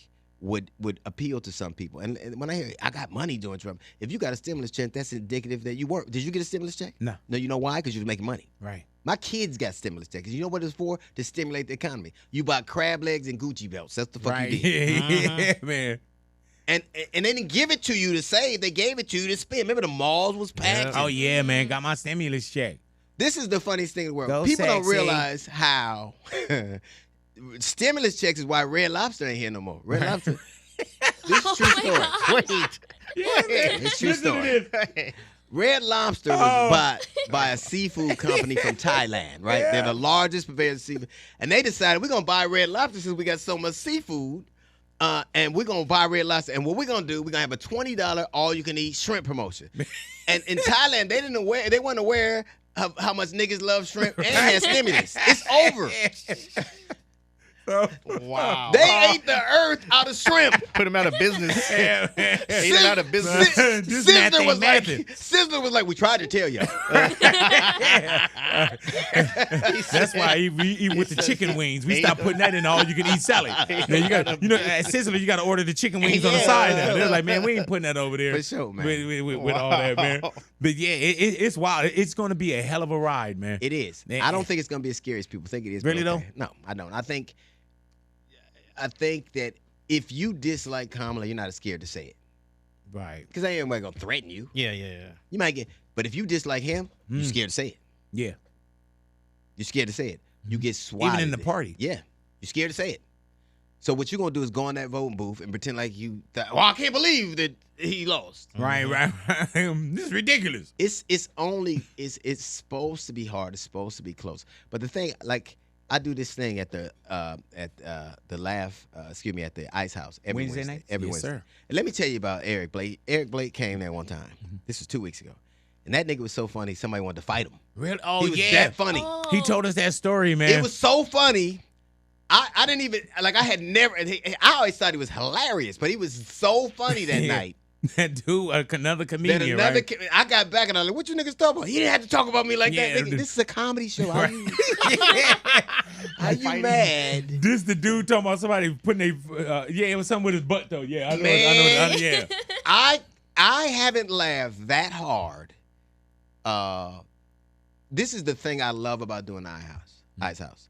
would appeal to some people. And when I hear, I got money during Trump, if you got a stimulus check, that's indicative that you work. Did you get a stimulus check? No. No, you know why? Because you was making money. Right. My kids got stimulus checks. You know what it's for? To stimulate the economy. You bought crab legs and Gucci belts. That's the fuck you did. Yeah, man. And they didn't give it to you to save. They gave it to you to spend. Remember the malls was packed? Oh, yeah, man. Got my stimulus check. This is the funniest thing in the world. Go People don't sexy. realize how stimulus checks is why Red Lobster ain't here no more. Red Lobster. This is true story. Wait. It's true story. Red Lobster was bought by a seafood company from Thailand, right? Yeah. They're the largest purveyor of seafood. And they decided we're going to buy Red Lobster since we got so much seafood. And we're going to buy Red Lobster. And what we're going to do, we're going to have a $20 all-you-can-eat shrimp promotion. And in Thailand, they weren't aware of how much niggas love shrimp and had stimulus. It's over. Wow. They ate the earth out of shrimp. Put him out of business. Yeah, man. Ate him out of business. This math ain't mathin'. Sizzler was like, we tried to tell you. That's why we eat with the chicken wings. We stopped putting that in all you can eat salad. Now you got, at Sizzler, you got to order the chicken wings on the side now. They're like, man, we ain't putting that over there. For sure, man. With all that, man. But yeah, it's wild. It's going to be a hell of a ride, man. It is. Man. I don't think it's going to be as scary as people think it is. Really, though? No, I don't. I think that if you dislike Kamala, you're not as scared to say it. Right. Because ain't anybody going to threaten you. Yeah. You might get, but if you dislike him, you're scared to say it. Yeah. You're scared to say it. You get swatted. Even in the party. Yeah. You're scared to say it. So what you're going to do is go in that voting booth and pretend like I can't believe that he lost. Right. This is ridiculous. It's supposed to be hard. It's supposed to be close. But the thing, like, I do this thing at the Ice House every Wednesday. night? Every Yes, Wednesday. sir. And let me tell you about Eric Blake. Eric Blake came there one time. Mm-hmm. This was 2 weeks ago. And that nigga was so funny, somebody wanted to fight him. Really? Oh, He was yeah. that funny. Oh. He told us that story, man. It was so funny. I didn't even, like, I had never, I always thought he was hilarious, but he was so funny that night. That dude, another comedian, Then right? I got back and I was like, what you niggas talking about? He didn't have to talk about me like Yeah, that. Nigga, this is a comedy show. How Right. you, how you mad? This the dude talking about somebody putting it was something with his butt though. Yeah, I know. Man. Yeah. I haven't laughed that hard. This is the thing I love about doing Ice House.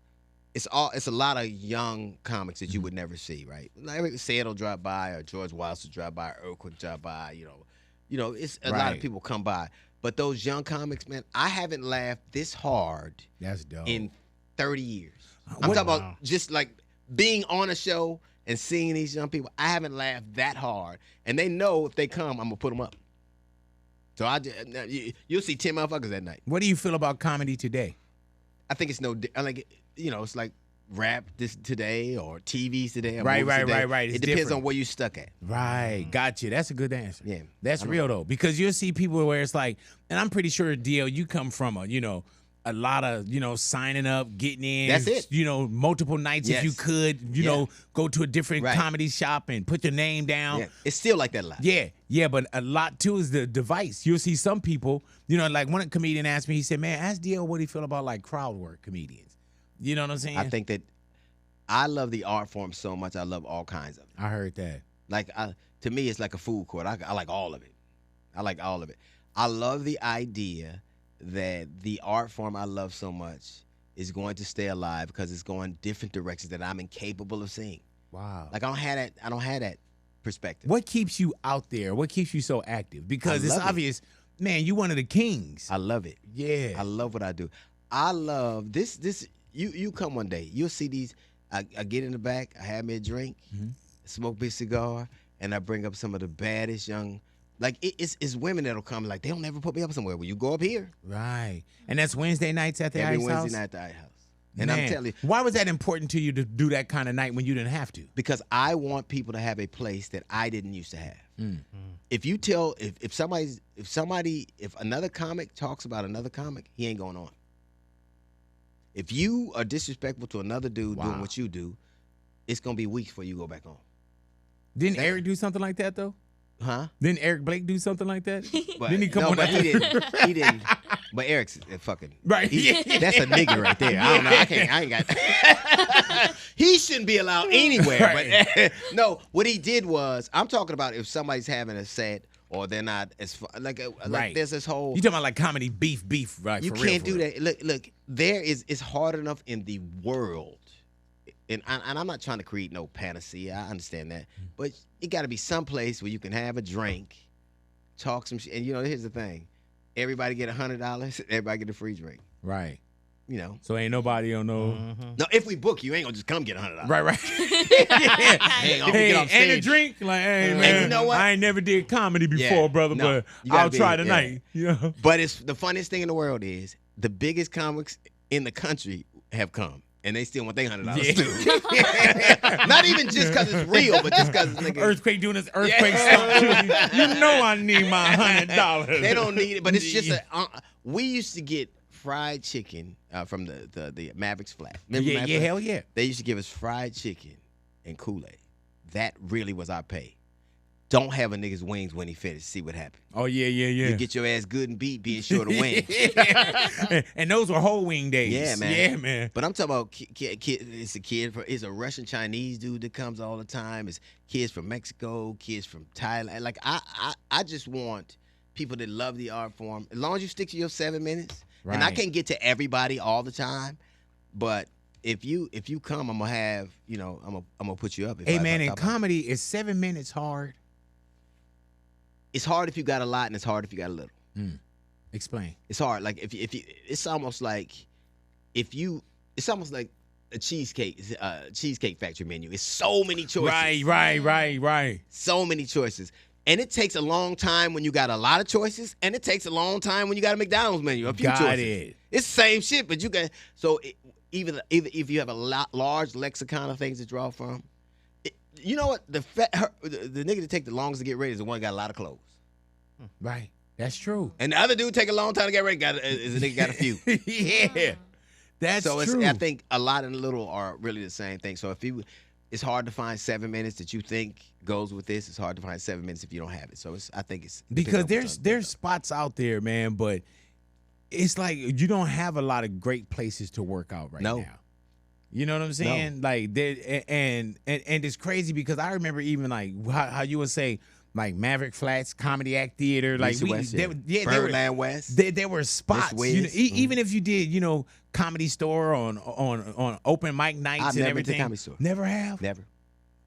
It's a lot of young comics that you would never see, right? Like Sayed will drop by, or George Wallace will drop by, or Earthquake drop by. You know, it's a lot of people come by. But those young comics, man, I haven't laughed this hard That's dope. in 30 years. I'm talking about just like being on a show and seeing these young people. I haven't laughed that hard, and they know if they come, I'm gonna put them up. So you'll see 10 motherfuckers that night. What do you feel about comedy today? I think it's it's like rap today or TVs today. Or Right. movies today. It's It depends different. on where you stuck at. Right. Gotcha. That's a good answer. Yeah. That's real though. Because you'll see people where it's like, and I'm pretty sure, DL, you come from a lot of, signing up, getting in. That's it. Multiple nights if you Yes. could, go to a different Right. comedy shop and put your name down. Yeah. It's still like that a lot. Yeah, but a lot too is the device. You'll see some people, like one comedian asked me, he said, man, ask DL what he feel about like crowd work comedians. You know what I'm saying? I think that I love the art form so much. I love all kinds of it. I heard that. Like to me, it's like a food court. I like all of it. I love the idea that the art form I love so much is going to stay alive because it's going different directions that I'm incapable of seeing. Wow. Like I don't have that perspective. What keeps you out there? What keeps you so active? Because I it's love it. obvious, man, you one of the kings. I love it. Yeah. I love what I do. I love this. You come one day, you'll see these. I get in the back, I have me a drink, smoke a big cigar, and I bring up some of the baddest young. Like it's women that'll come. Like they don't ever put me up somewhere. Will you go up here? Right. And that's Wednesday nights at the Every Ice Wednesday House? night at the Ice House. And Man, I'm telling you, why was that important to you to do that kind of night when you didn't have to? because I want people to have a place that I didn't used to have. If another comic talks about another comic, he ain't going on. If you are disrespectful to another dude doing what you do, it's gonna be weeks before you go back on. Didn't Eric do something like that though? Huh? Didn't Eric Blake do something like that? But, Didn't he come no, on but that? he didn't. He didn't. But Eric's fucking Right. That's a nigga right there. I don't know. I ain't got. He shouldn't be allowed anywhere. Right. But no, what he did was, I'm talking about if somebody's having a set or they're not as like Right. there's this whole. You talking about like comedy beef, right? You for can't real, do that. Look. It's hard enough in the world, and I'm not trying to create no panacea. I understand that, but it got to be some place where you can have a drink, talk some shit. And here's the thing: everybody get $100. Everybody get a free drink. Right. So ain't nobody on no. no, if we book you, ain't gonna just come get $100. Right. Hey, Hey, get off and a stage. drink, like, hey And man, you know what? I ain't never did comedy before, Yeah, brother, no, but you gotta I'll be- try yeah. tonight. But it's the funniest thing in the world is the biggest comics in the country have come. And they still want their $100 too. Not even just because it's real, but just because nigga. Earthquake doing this earthquake stuff too. You know I need my $100. They don't need it, but it's just we used to get fried chicken from the Mavericks flat. Yeah, Remember yeah, Mavericks Flat? hell yeah. They used to give us fried chicken and Kool-Aid. That really was our pay. Don't have a nigga's wings when he finished. See what happened. Oh yeah, yeah, yeah. You get your ass good and beat being short of wings. And those were whole wing days. Yeah, man. Yeah, man. But I'm talking about it's a Russian Chinese dude that comes all the time. It's kids from Mexico, kids from Thailand. Like I just want people that love the art form. As long as you stick to your 7 minutes. Right. And I can't get to everybody all the time, but if you come, I'm gonna have, I'm gonna put you up. Hey man, in comedy, is 7 minutes hard? It's hard if you got a lot, and it's hard if you got a little. Explain. It's hard. Like if you, it's almost like it's almost like a cheesecake factory menu. It's so many choices. Right. So many choices. And it takes a long time when you got a lot of choices, and it takes a long time when you got a McDonald's menu, a few choices. It. It's the same shit, but you got even if you have a large lexicon of things to draw from, you know what? The nigga that take the longest to get ready is the one that got a lot of clothes. Right. That's true. And the other dude take a long time to get ready. Is a nigga got a few. Yeah. That's true. I think a lot and a little are really the same thing. So it's hard to find 7 minutes that you think goes with this. It's hard to find 7 minutes if you don't have it. So I think it's because there's spots out there, man, but it's like you don't have a lot of great places to work out right now. You know what I'm saying? No. Like and it's crazy because I remember even like how you would say like Maverick Flats, Comedy Act Theater, like Birdland West. There were spots. Even if you did, Comedy Store on open mic nights I've and never everything. been to Comedy Store. Never have. Never.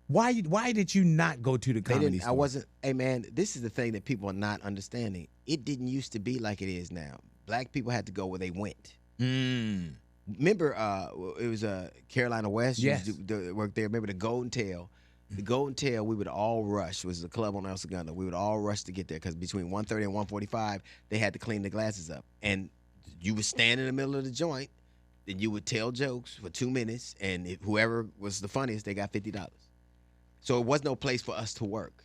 Why did you not go to the Comedy Store? I wasn't. Hey man, this is the thing that people are not understanding. It didn't used to be like it is now. Black people had to go where they went. Remember, it was Carolina West. Yes. Used to work there. Remember the Golden Tail. The Golden Tail, we would all rush. Was a club on El Segundo. We would all rush to get there because between 1:30 and 1:45, they had to clean the glasses up. And you would stand in the middle of the joint, and you would tell jokes for 2 minutes, and whoever was the funniest, they got $50. So it was no place for us to work.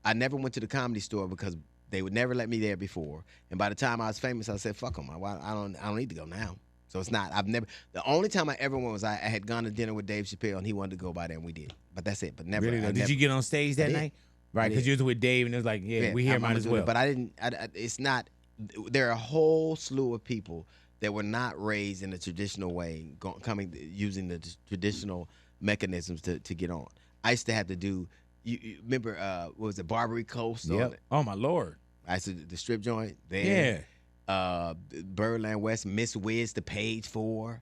I never went to the Comedy Store because they would never let me there before. And by the time I was famous, I said, "Fuck them. I don't need to go now." So it's not. The only time I ever went was I had gone to dinner with Dave Chappelle, and he wanted to go by there, and we did. But that's it. But never. Really? Did you get on stage that night? Right, because you was with Dave, and it was like, we here might as well. But I didn't. It's not. There are a whole slew of people that were not raised in a traditional way, using the traditional mechanisms to get on. I used to have to do. You remember? What was it, Barbary Coast? Yep. Oh my Lord. I used to the strip joint there. Yeah. Birdland West, Miss Wiz, the Page 4,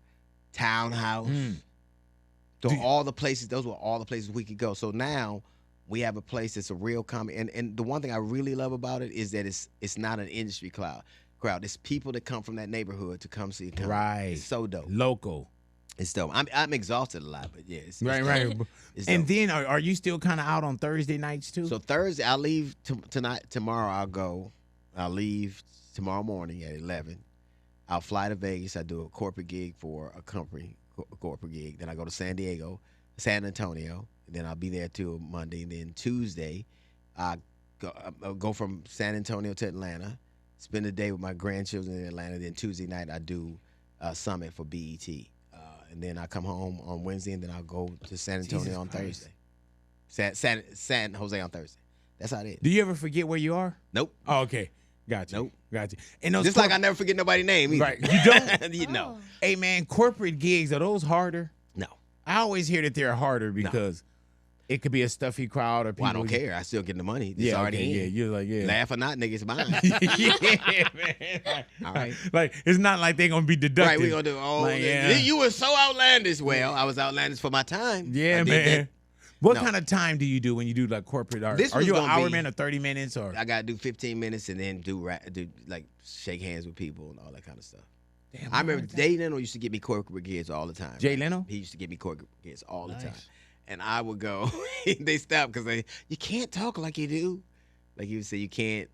Townhouse. All the places, those were all the places we could go. So now we have a place that's a real comedy. And the one thing I really love about it is that it's not an industry crowd. It's people that come from that neighborhood to come see comedy. Right. It's so dope. Local. It's dope. I'm exhausted a lot, but yeah. It's right. It's and dope. then are you still kind of out on Thursday nights too? So Thursday, I'll leave tomorrow I'll go. I'll leave tomorrow morning at 11. I'll fly to Vegas. I do a corporate gig for a company, corporate gig. Then I go to San Antonio. And then I'll be there till Monday. And then Tuesday, I'll go from San Antonio to Atlanta, spend the day with my grandchildren in Atlanta. Then Tuesday night, I do a summit for BET. And then I come home on Wednesday, and then I'll go to San Antonio on Thursday. San Jose on Thursday. That's how it is. Do you ever forget where you are? Nope. Oh, okay. Gotcha. Nope. Gotcha. And those just like I never forget nobody's name either. Right. You don't? No. Hey, man, corporate gigs, are those harder? No. I always hear that they're harder because it could be a stuffy crowd or people. Well, I don't care. I still get the money. It's already in. Yeah, you're like, yeah. Laugh or not, nigga, it's mine. Yeah, man. All right. Like, it's not like they're going to be deducted. Right, we're going to do, you were so outlandish. Well, I was outlandish for my time. Yeah, man. What kind of time do you do when you do like corporate art? Are you an hour man or 30 minutes or? I gotta do 15 minits and then do like shake hands with people and all that kind of stuff. Damn, I remember Jay Leno used to get me corporate gigs all the time. Jay Leno? He used to get me corporate gigs all the time, and I would go. They stopped because you can't talk like you do. Like you would say, you can't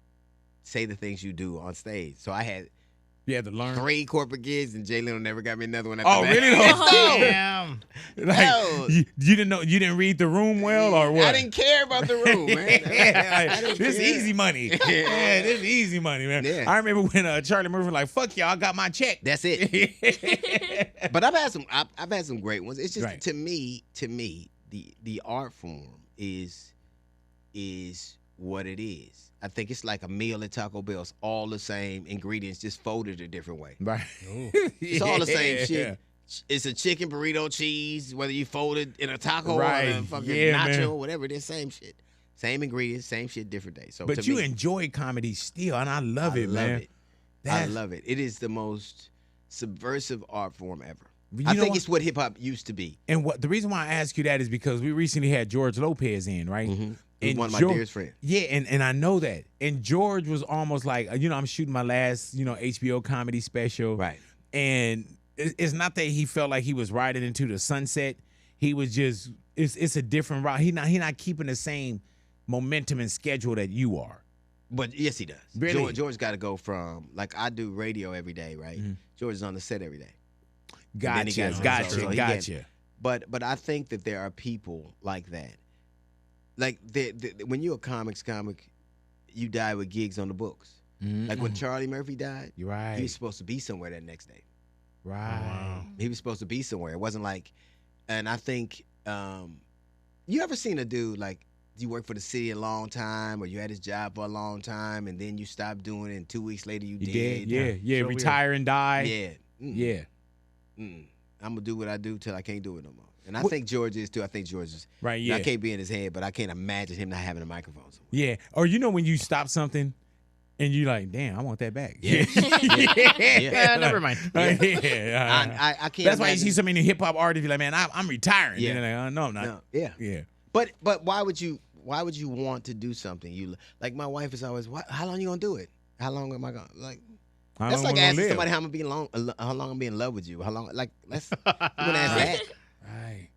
say the things you do on stage. So I had You had to learn. 3 corporate gigs, and Jay Leno never got me another one after Oh, that. really? Damn. Like, No. you didn't know, you didn't read the room well, or what? I didn't care about the room, man. I didn't This care. easy money. Yeah, this easy money, man. Yeah. I remember when Charlie Murphy was like, "Fuck y'all, I got my check." That's it. But I've had some great ones. It's just Right. to me, the art form is what it is. I think it's like a meal at Taco Bell. It's all the same ingredients, just folded a different way. Right. It's all the same Yeah. shit. It's a chicken burrito cheese, whether you fold it in a taco Right. or a fucking Yeah, nacho, man. whatever it is, same shit. Same ingredients, same shit, different day. So But to you me, enjoy comedy still, and I love it, man. I That's- love it. It is the most subversive art form ever. You I know think what? it's what hip hop used to be. And what the reason why I ask you that is because we recently had George Lopez in, right? He's And one of my George- dearest friends. Yeah, and I know that. And George was almost like, I'm shooting my last, HBO comedy special. Right. And it's not that he felt like he was riding into the sunset. He was just, it's a different route. He not keeping the same momentum and schedule that you are. But yes, he does. Really? George got to go from, like, I do radio every day, right? George is on the set every day. then he Gotcha, got- so he gotcha. But I think that there are people like that. Like, when you're a comic, you die with gigs on the books. Like when Charlie Murphy died, You're right. he was supposed to be somewhere that next day. Right. He was supposed to be somewhere. It wasn't like, and I think, you ever seen a dude, like, you work for the city a long time, or you had his job for a long time, and then you stopped doing it, and 2 weeks later you You did? did? Yeah. So Retire and die. Yeah. Yeah. I'm going to do what I do till I can't do it no more. And I What- think George is, too. I think George is. Right, yeah. I can't be in his head, but I can't imagine him not having a microphone somewhere. Yeah. Or when you stop something and you like, damn, I want that back. Yeah. Never mind. Yeah. I can't That's why you imagine- see so many hip hop artists be like, man, I'm retiring. Yeah. And they're like, no, I'm not. No, yeah. Yeah. But why would you want to do something? Like my wife is always, how long you gonna do it? How long am I gonna like? How That's long like we gonna asking live? somebody how long I'm be in love with you. How long? Like you gonna ask that? Right.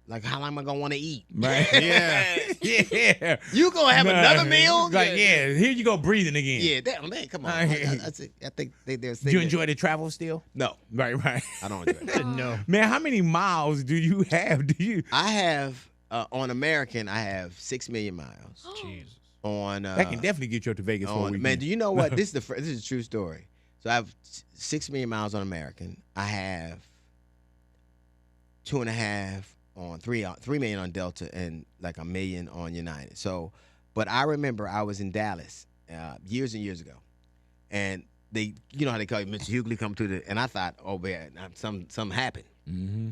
Like how long am I gonna want to eat? Right. Yeah. Yeah. You gonna have another meal? Like, yeah, here you go breathing again. Yeah, that, man, come on. I hear you. I think they're Do saying you that. enjoy the travel still? No, Right. I don't enjoy it. No. Man, how many miles do you have? I have on American. I have 6 million miles. Jesus. On That can definitely get you up to Vegas for a weekend. man, do you know what? This is a true story. So I have 6 million miles on American. I have 2.5 on 3 million on Delta, and like 1 million on United. So, but I remember I was in Dallas years and years ago, and they, you know how they call you, Mr. Hughley, come to the, and I thought, oh man, something happened. Mm-hmm.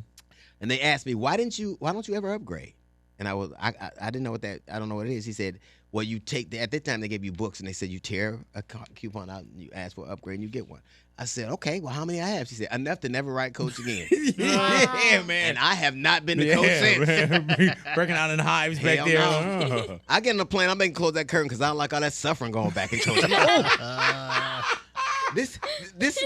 And they asked me, why don't you ever upgrade? And I didn't know I don't know what it is. He said, well, you take at that time they gave you books, and they said you tear a coupon out and you ask for an upgrade and you get one. I said, okay, well, how many I have? She said, enough to never write Coach again. Yeah, man. And I have not been to Coach since. man. Breaking out in hives back Hell there. no. I get on the plane, I'm making close that curtain because I don't like all that suffering going back in Coach. I'm like, oh. This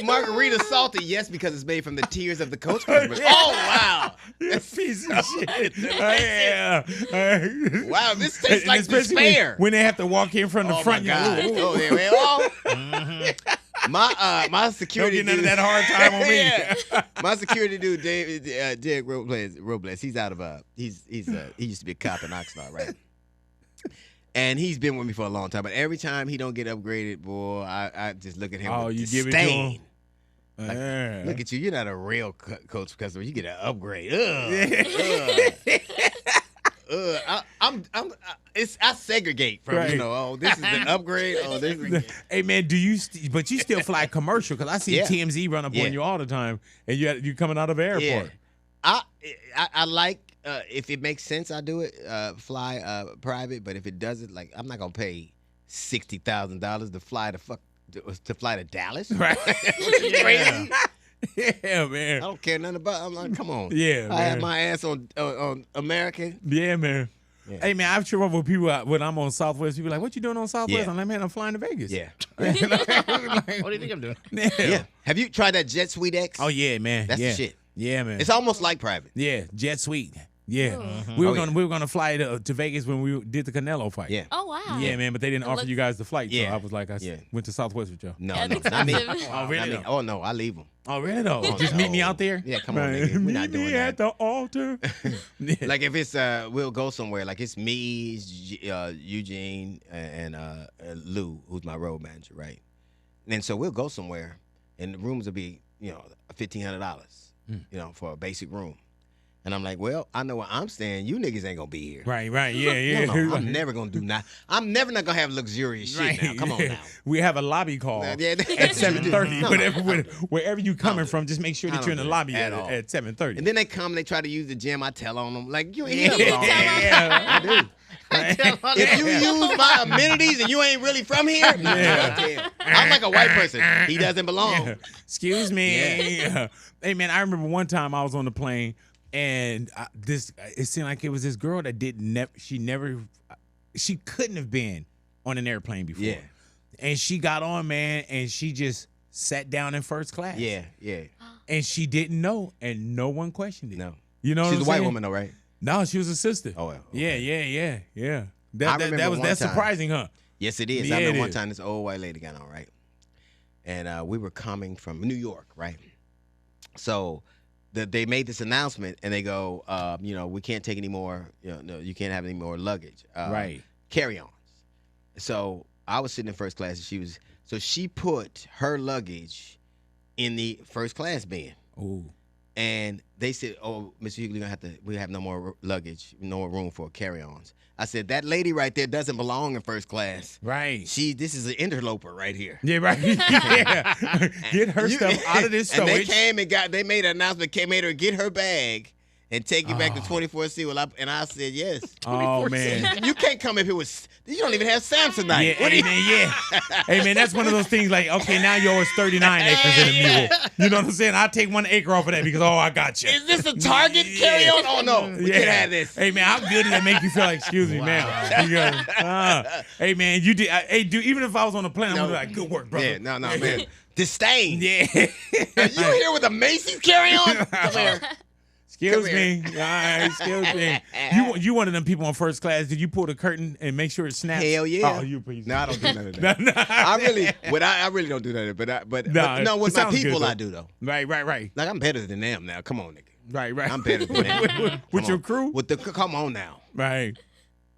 margarita salty, yes, because it's made from the tears of the Coach customers. Oh, wow. You piece of shit. Yeah. Wow, this tastes And like especially despair. when they have to walk in from the Oh, front. my God. You're like, ooh, Oh, there we go. My security don't get none of dude- that hard time on me. Yeah. My security dude, Derek Robles, he's out of he used to be a cop in Oxnard, right? And he's been with me for a long time, but every time he don't get upgraded, boy, I just look at him Oh, with you give it to him? disdain. Like, Yeah. look at you, you're not a real Coach customer. You get an upgrade. I segregate from Right. oh, this is an upgrade. Oh, this is Hey man, but you still fly commercial? Because I see Yeah. TMZ run up Yeah. on you all the time, and you coming out of the airport. I like if it makes sense, I do it. Fly private, but if it doesn't, like I'm not gonna pay $60,000 to fly to Dallas. Right? Crazy. Yeah, man. I don't care nothing about. I'm like, come on. Yeah, I have man. my ass on American. Yeah, man. Yeah. Hey man, I've trouble with people when I'm on Southwest. People are like, what you doing on Southwest? Yeah. I'm like, man, I'm flying to Vegas. Yeah. What do you think I'm doing? Yeah. Yeah. Have you tried that Jet Suite X? Oh yeah, man. That's the yeah. shit. Yeah, man. It's almost like private. Yeah, Jet Suite. Yeah, we were gonna fly to Vegas when we did the Canelo fight. Yeah. Oh wow. Yeah, man, but they didn't offer you guys the flight, so Yeah. I was like, went to Southwest with y'all. No, That's not me. expensive. Oh, really? Not me. Oh no, I leave them. Oh, really though? Oh, Just meet me no. out there. Yeah, come on, Man, nigga. We're meet not doing me that. at the altar. Yeah. Like if it's we'll go somewhere. Like it's me, Eugene, and Lou, who's my road manager, right? And so we'll go somewhere, and the rooms will be $1,500, for a basic room. And I'm like, well, I know where I'm staying. You niggas ain't gonna be here. Right, yeah. No, I'm never gonna do that. I'm never not gonna have luxurious shit now. Come on now. We have a lobby call Yeah, at 7:30. No. Wherever you coming from, just make sure I that you're in the don't do lobby that at at all. 7:30. And then they come and they try to use the gym. I tell on them, like, you ain't here. Yeah. I do. If you use my amenities and you ain't really from here, I'm like a white person. He doesn't belong. Yeah. Excuse me. Hey, man, I remember one time I was on the plane, and it seemed like it was this girl that she couldn't have been on an airplane before. Yeah. And she got on, man, and she just sat down in first class. Yeah. And she didn't know, and no one questioned it. No. You know what She's I'm a white saying? woman, though, right? No, she was a sister. Oh, well. Yeah. I remember That's one time. surprising, huh? Yes, it is. Yeah, I it remember one is. time this old white lady got on, right? And we were coming from New York, right? So they made this announcement, and they go, we can't take any more, you can't have any more luggage. Right. Carry-ons. So I was sitting in first class, and she put her luggage in the first class bin. Ooh. And they said, "Oh, Mr. Hughley, we have no more luggage, no more room for carry-ons." I said, "That lady right there doesn't belong in first class. Right. This is an interloper right here." Yeah, right. Yeah. Get her stuff out of this And storage. they came and they made an announcement, made her get her bag and take it back to 24C. And I said, yes. Oh, man. You can't come up here with, you don't even have Samsonite. Yeah, What hey, do man, yeah. Hey, man, that's one of those things like, okay, now yours 39 acres in a mule. You know what I'm saying? I'll take 1 acre off of that because, I got you. Is this a Target carry-on? Oh, no. We can't have this. Hey, man, how good does that make you feel like, excuse me, man? You go, hey, man, you did. Even if I was on the plane, I'm like, good work, brother. Yeah, no, man. Disdain. Yeah. Are you here with a Macy's carry-on? Come here. Excuse me. All right, excuse me. You one of them people on first class. Did you pull the curtain and make sure it snaps? Hell yeah. Oh, you please. No, I don't do none of that. I really don't do none of that. But with my sounds people, good, I do though. Right. Like I'm better than them now. Come on, nigga. Right. I'm better than them. With Come your on. crew? Come on now. Right.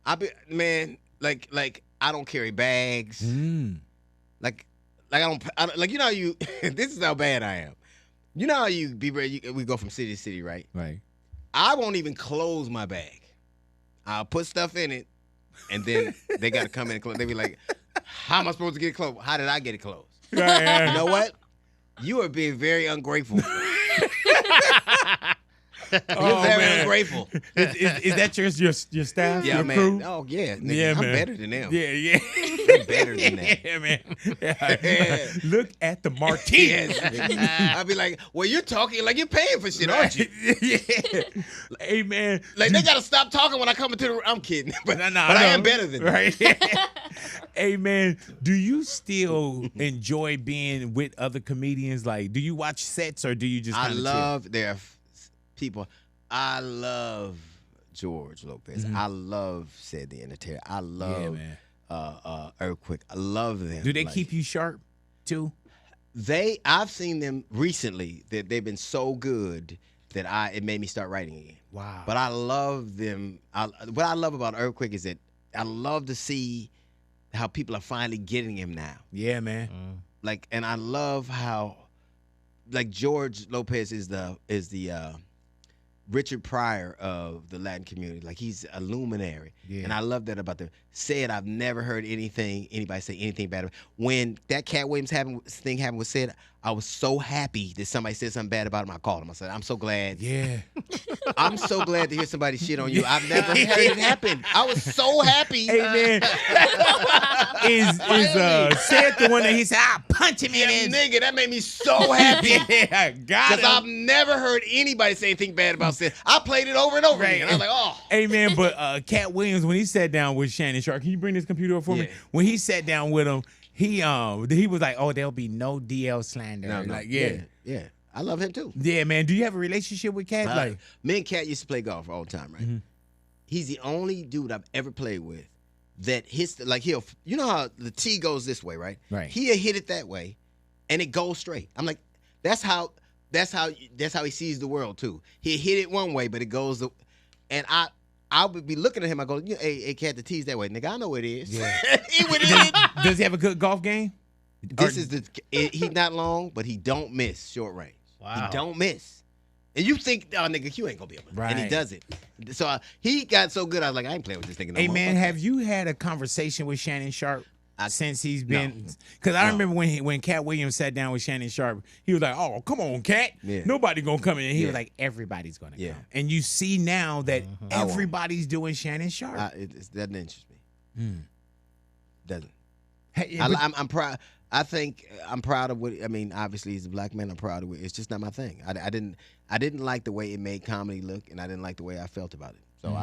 Like I don't carry bags. Like I don't like how you. This is how bad I am. You know how you be ready. We go from city to city, right? Right. I won't even close my bag. I'll put stuff in it, and then they got to come in and close. They be like, "How am I supposed to get it closed? How did I get it closed?" Right. You know what? You are being very ungrateful. You're very ungrateful. Is that your staff? Yeah, your man. crew? Oh, yeah. Nigga, Yeah, I'm man. better than them. Yeah. I'm better than that. Yeah, man. Yeah. Look at the marquee. Yes. I'd be like, well, you're talking like you're paying for shit, aren't you? Yeah. Hey, man. Like, they got to stop talking when I come into the room. I'm kidding. But, No, but I am better than them. right. Hey, man, do you still enjoy being with other comedians? Like, do you watch sets or do you just kind of their people. I love George Lopez. I love Cedric the Entertainer. I love Earthquake. I love them. Do they keep you sharp too? I've seen them recently that they've been so good that it made me start writing again. Wow. But I love them. What I love about Earthquake is that I love to see how people are finally getting him now. Yeah, man. Like, and I love how, like, George Lopez is the Richard Pryor of the Latin community. Like, he's a luminary. Yeah. And I love that about them. I've never heard anybody say anything bad about it. When that Katt Williams thing happened with Sid, I was so happy that somebody said something bad about him. I called him. I said, I'm so glad. Yeah. I'm so glad to hear somebody shit on you. I've never heard it happen. I was so happy. Hey, man. Is Sid the one that he said, I'll punch him in his... Nigga, that made me so happy. Yeah, got it. Because I've never heard anybody say anything bad about Sid. I played it over and over again. I was like, oh. Hey, man, but Katt Williams, when he sat down with Shannon Sharpe, can you bring this computer up for me? When he sat down with him, he was like, oh, there'll be no DL slander. No. Like, yeah. I love him too. Yeah, man. Do you have a relationship with Katt? Like, Me and Katt used to play golf all the time, right? Mm-hmm. He's the only dude I've ever played with that hits he'll you know how the tee goes this way, right? Right. He'll hit it that way, and it goes straight. I'm like, that's how he sees the world too. He hit it one way, but it goes and I would be looking at him. I go, hey, Katt, the tee's that way, nigga. I know where it is. Yeah. He would hit it. does he have a good golf game? He's not long, but he don't miss short range. Wow. He don't miss. And you think, oh, nigga, you ain't gonna be able to. Right. And he does it. So he got so good, I was like, I ain't playing with this nigga no Hey, more. man, Fuck have you had a conversation with Shannon Sharpe since he's been? No. Because I No. remember when Katt Williams sat down with Shannon Sharpe, he was like, "Oh, come on, Katt, Yeah. nobody gonna come in." And he Yeah. was like, "Everybody's gonna Yeah. come." And you see now that I won't. everybody's doing Shannon Sharpe. It doesn't interest me. Doesn't. Hey, I'm proud. I think I'm proud of what. I mean, obviously, he's a black man. I'm proud of it. It's just not my thing. I didn't like the way it made comedy look, and I didn't like the way I felt about it. So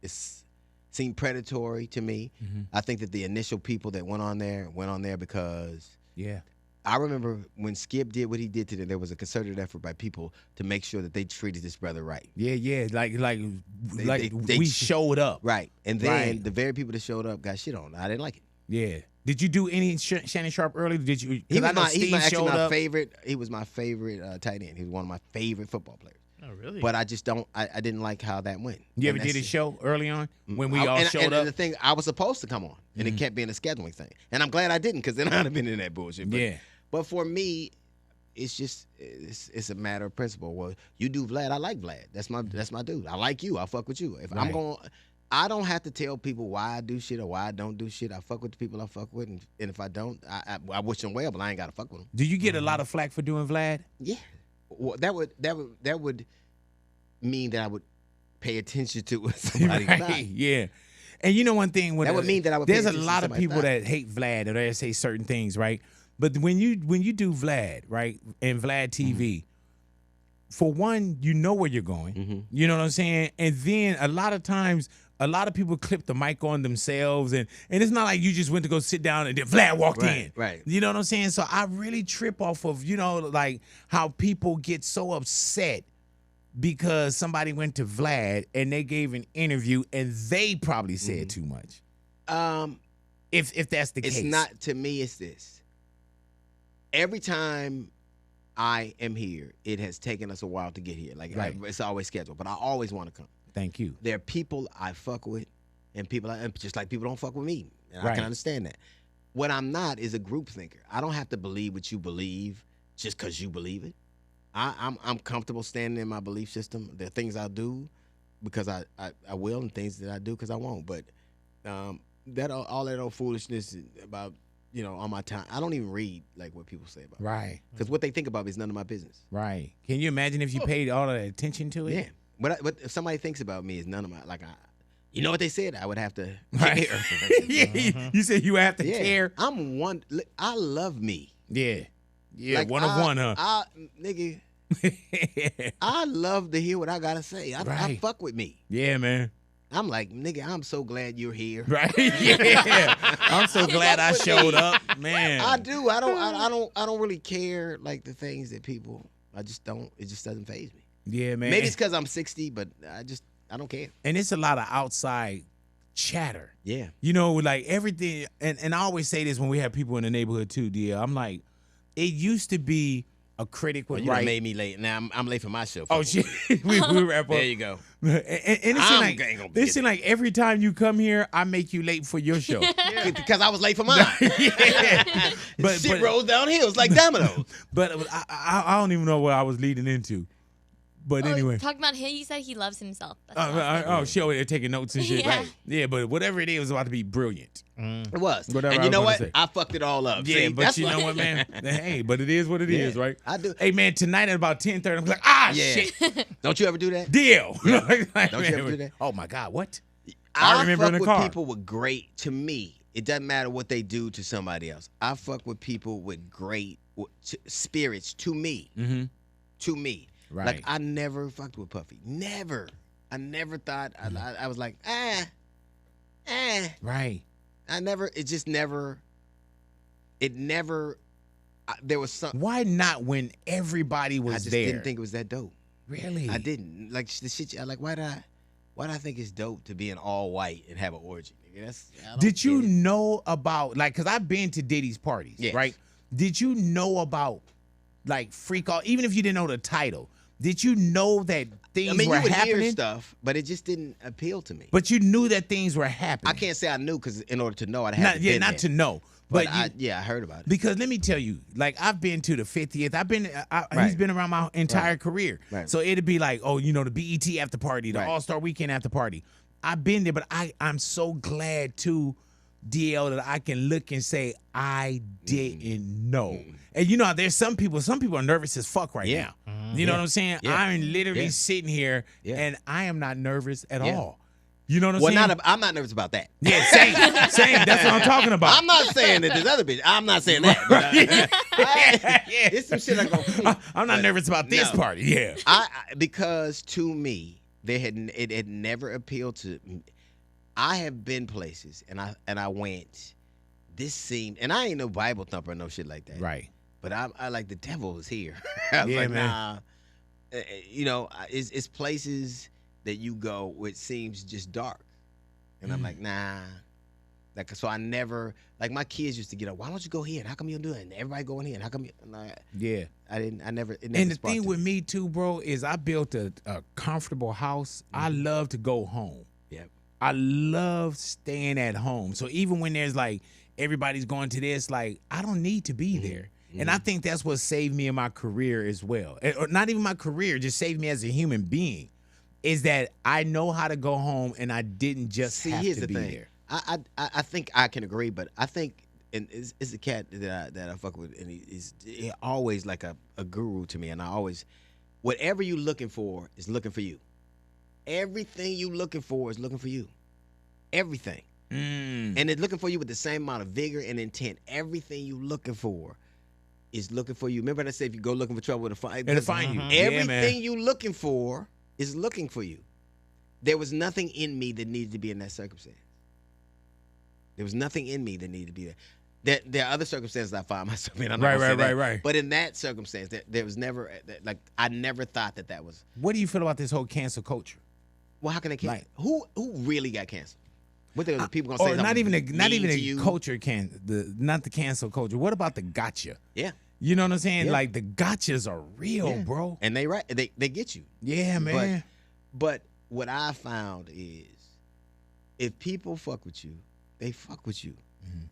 it seemed predatory to me. I think that the initial people that went on there because yeah. I remember when Skip did what he did to them, there was a concerted effort by people to make sure that they treated this brother right. Yeah, like They we showed up. Right. And then Right. the very people that showed up got shit on. I didn't like it. Yeah. Did you do any Shannon Sharpe early? Did you? He 'Cause I was know my, Steve he's my, actually showed my up. favorite. He was my favorite tight end. He was one of my favorite football players. Oh, really? But I just don't. I didn't like how that went. You ever And did that's his show early on when we I- all and, showed and up? the thing, I was supposed to come on, and it kept being a scheduling thing. And I'm glad I didn't, because then I'd have been in that bullshit. But, Yeah. But for me, it's just it's a matter of principle. Well, you do Vlad, I like Vlad. That's my dude. I like you. I fuck with you. If I'm Right. going, I don't have to tell people why I do shit or why I don't do shit. I fuck with the people I fuck with, and if I don't, I wish them well, but I ain't gotta fuck with them. Do you get a lot of flack for doing Vlad? Yeah, well, that would mean that I would pay attention to what somebody's Right, not. yeah. And you know one thing, That would mean that I would pay there's a attention to lot of somebody's people not. that hate Vlad or they say certain things, right? But when you do Vlad, right, and Vlad TV, for one, you know where you're going. You know what I'm saying? And then a lot of times, a lot of people clip the mic on themselves, and it's not like you just went to go sit down and then Vlad walked in. Right. You know what I'm saying? So I really trip off of, like how people get so upset because somebody went to Vlad and they gave an interview and they probably said too much. If that's the case. It's not, to me, it's this. Every time I am here, it has taken us a while to get here. Like, Right. it's always scheduled, but I always want to come. Thank you. There are people I fuck with, and just like people don't fuck with me. And I Right. can understand that. What I'm not is a group thinker. I don't have to believe what you believe just because you believe it. I'm comfortable standing in my belief system. There are things I do because I will, and things that I do because I won't. But that all that old foolishness about, on my time, I don't even read like what people say about it. Right. Because what they think about is none of my business. Right. Can you imagine if you paid all that attention to it? Yeah. But if somebody thinks about me is none of my, you know what they said? I would have to Right. care. Yeah. You said you have to Yeah. care. I love me. Yeah. Yeah. Like, one of one, huh? Nigga, I love to hear what I gotta say. I Right. fuck with me. Yeah, man. I'm like, nigga, I'm so glad you're here. Right? Yeah. I'm so glad I showed up, man. I do. I don't really care like the things that people. I just don't. It just doesn't faze me. Yeah, man. Maybe it's because I'm 60, but I don't care. And it's a lot of outside chatter. Yeah. Like everything, and I always say this when we have people in the neighborhood too, dear. I'm like, it used to be a critic would Well, you done write. made me late. Now I'm late for my show. Oh shit, we wrap up. There you go. And it seems like every time you come here, I make you late for your show. Because I was late for mine. Yeah. But shit rolls downhill. It's like dominoes. But I don't even know what I was leading into. But anyway. Talking about him, he said he loves himself. That's awesome. She over there taking notes and shit. Yeah. Right. Yeah, but whatever it is, it was about to be brilliant. It was. Whatever and I you know was what? gonna say. I fucked it all up. Yeah, See, but that's you know what, man? Hey, but it is what it is, Yeah, right? I do. Hey, man, tonight at about 10:30, I'm like, Yeah. shit. Don't you ever do that? Deal. Like, Don't you ever do that? Oh, my God, what? I remember in fuck the with car. people with great, to me, it doesn't matter what they do to somebody else. I fuck with people with great spirits to me. Mm-hmm. To me. Right. Like, I never fucked with Puffy. Never. I never thought, I was like, Right. it never there was some. Why not when everybody was I just there? didn't think it was that dope. Really? I didn't like the shit. I like why did I think it's dope to be in all white and have an orgy? Nigga? Did you know about like? Cause I've been to Diddy's parties, Yes. right? Did you know about like freak off? Even if you didn't know the title, did you know that things you were would happening? hear stuff, but it just didn't appeal to me. But you knew that things were happening. I can't say I knew because in order to know, I'd have not to know. But you, I heard about it. because let me tell you, like I've been to the 50th. I've been. He's Right. been around my entire career. Right. So it'd be like, oh, you know, the BET after party, the Right. All-Star Weekend after party. I've been there, but I'm so glad too, DL, that I can look and say I didn't know. And you know, there's some people are nervous as fuck right Yeah. now. You know what I'm saying? Yeah. I'm literally Yeah. sitting here Yeah. and I am not nervous at Yeah. all. You know what I'm Well, saying? I'm not nervous about that. Yeah, same. That's what I'm talking about. I'm not saying that this other bitch. I'm not saying that. But, Yeah. It's some shit I go. I'm not nervous about this no. party. Yeah. Because to me, it had never appealed to. I have been places and I went. This seemed, and I ain't no Bible thumper or no shit like that. Right. But I like the devil is here. I was Yeah, like, man. nah. You know, it's places that you go where it seems just dark, and I'm like, nah. Like, so I never, like, my kids used to get up. Why don't you go here? And how come you don't do it? And everybody going here. And how come you? And Yeah. I didn't. I never. It never And the sparked thing to with me. me too, bro, is I built a comfortable house. I love to go home. Yep. I love staying at home. So even when there's like everybody's going to this, like I don't need to be there. And I think that's what saved me in my career as well. Or not even my career, just saved me as a human being. Is that I know how to go home and I didn't just See, have here's to the be thing. there. I think I can agree, but I think, and it's a cat that I fuck with, and he's always like a guru to me, and I always, whatever you looking for is looking for you. Everything you looking for is looking for you. Everything. And it's looking for you with the same amount of vigor and intent. Everything you looking for is looking for you. Remember what I said, if you go looking for trouble, it'll find you. Everything you looking for is looking for you. There was nothing in me that needed to be in that circumstance. There was nothing in me that needed to be there. There are other circumstances I find myself in. I'm not gonna say that. Right. But in that circumstance, there was never, like, I never thought that was. What do you feel about this whole cancel culture? Well, how can they cancel? Like- who really got canceled? What the people gonna Or say? not even to a you? culture not the cancel culture. What about the gotcha? Yeah, You know what I'm saying? Yeah. Like the gotchas are real, yeah. bro. And they get you. Yeah, man. But what I found is, if people fuck with you, they fuck with you.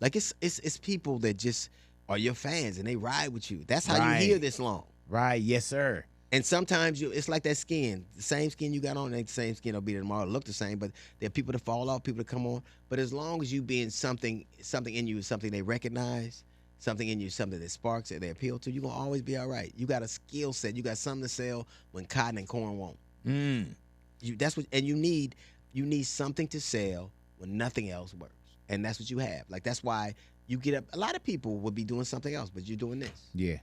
Like it's people that just are your fans and they ride with you. That's how Right. you hear this long. Right, yes, sir. And sometimes it's like that skin. The same skin you got on ain't the same skin will be there tomorrow. Look the same, but there are people that fall off, people that come on. But as long as you being something in you is something they recognize, something in you, something that sparks that they appeal to, you're gonna always be all right. You got a skill set. You got something to sell when cotton and corn won't. That's what, and you need something to sell when nothing else works. And that's what you have. Like, that's why you get up. A lot of people would be doing something else, but you're doing this. Yeah.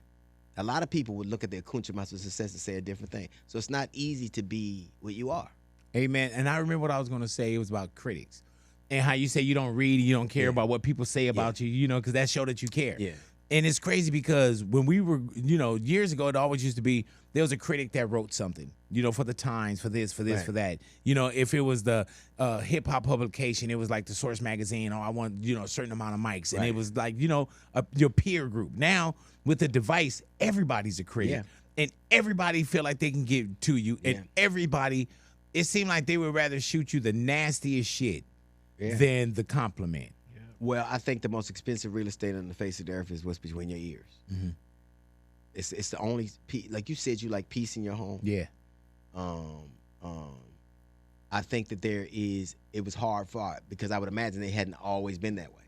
A lot of people would look at the accoutrements of success and say a different thing. So it's not easy to be what you are. Amen. And I remember what I was going to say. It was about critics and how you say you don't read and you don't care about what people say about you, you know, because that show that you care. Yeah. And it's crazy because when we were, you know, years ago, it always used to be there was a critic that wrote something, you know, for the Times, for this, for Right. that. You know, if it was the hip hop publication, it was like the Source magazine, or I want, you know, a certain amount of mics. And Right. it was like, you know, your peer group. Now, with the device, everybody's a critic. Yeah. And everybody feel like they can get to you. And Yeah. everybody, it seemed like they would rather shoot you the nastiest shit Yeah. than the compliment. Well, I think the most expensive real estate on the face of the earth is what's between your ears. It's the only, like you said, you like peace in your home. Yeah. I think that it was hard fought because I would imagine they hadn't always been that way.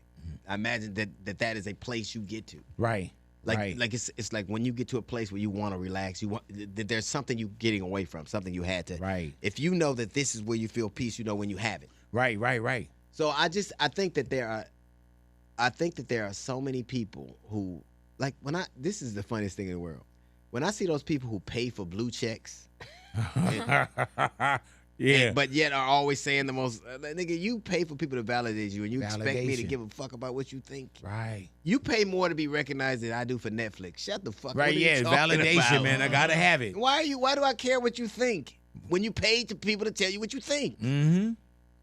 I imagine that is a place you get to. Right. Like, right. like it's like when you get to a place where you want to relax, there's something you getting away from, something you had to. Right. If you know that this is where you feel peace, you know when you have it. Right. So I think that there are so many people who, like, this is the funniest thing in the world. When I see those people who pay for blue checks, Yeah. but yet are always saying the most. Nigga, you pay for people to validate you, and you expect me to Validation. give a fuck about what you think. Right. You pay more to be recognized than I do for Netflix. Shut the fuck up. Right. What are you Yeah. talking Validation, about? man. I gotta have it. Why do I care what you think when you paid to people to tell you what you think? Mm-hmm.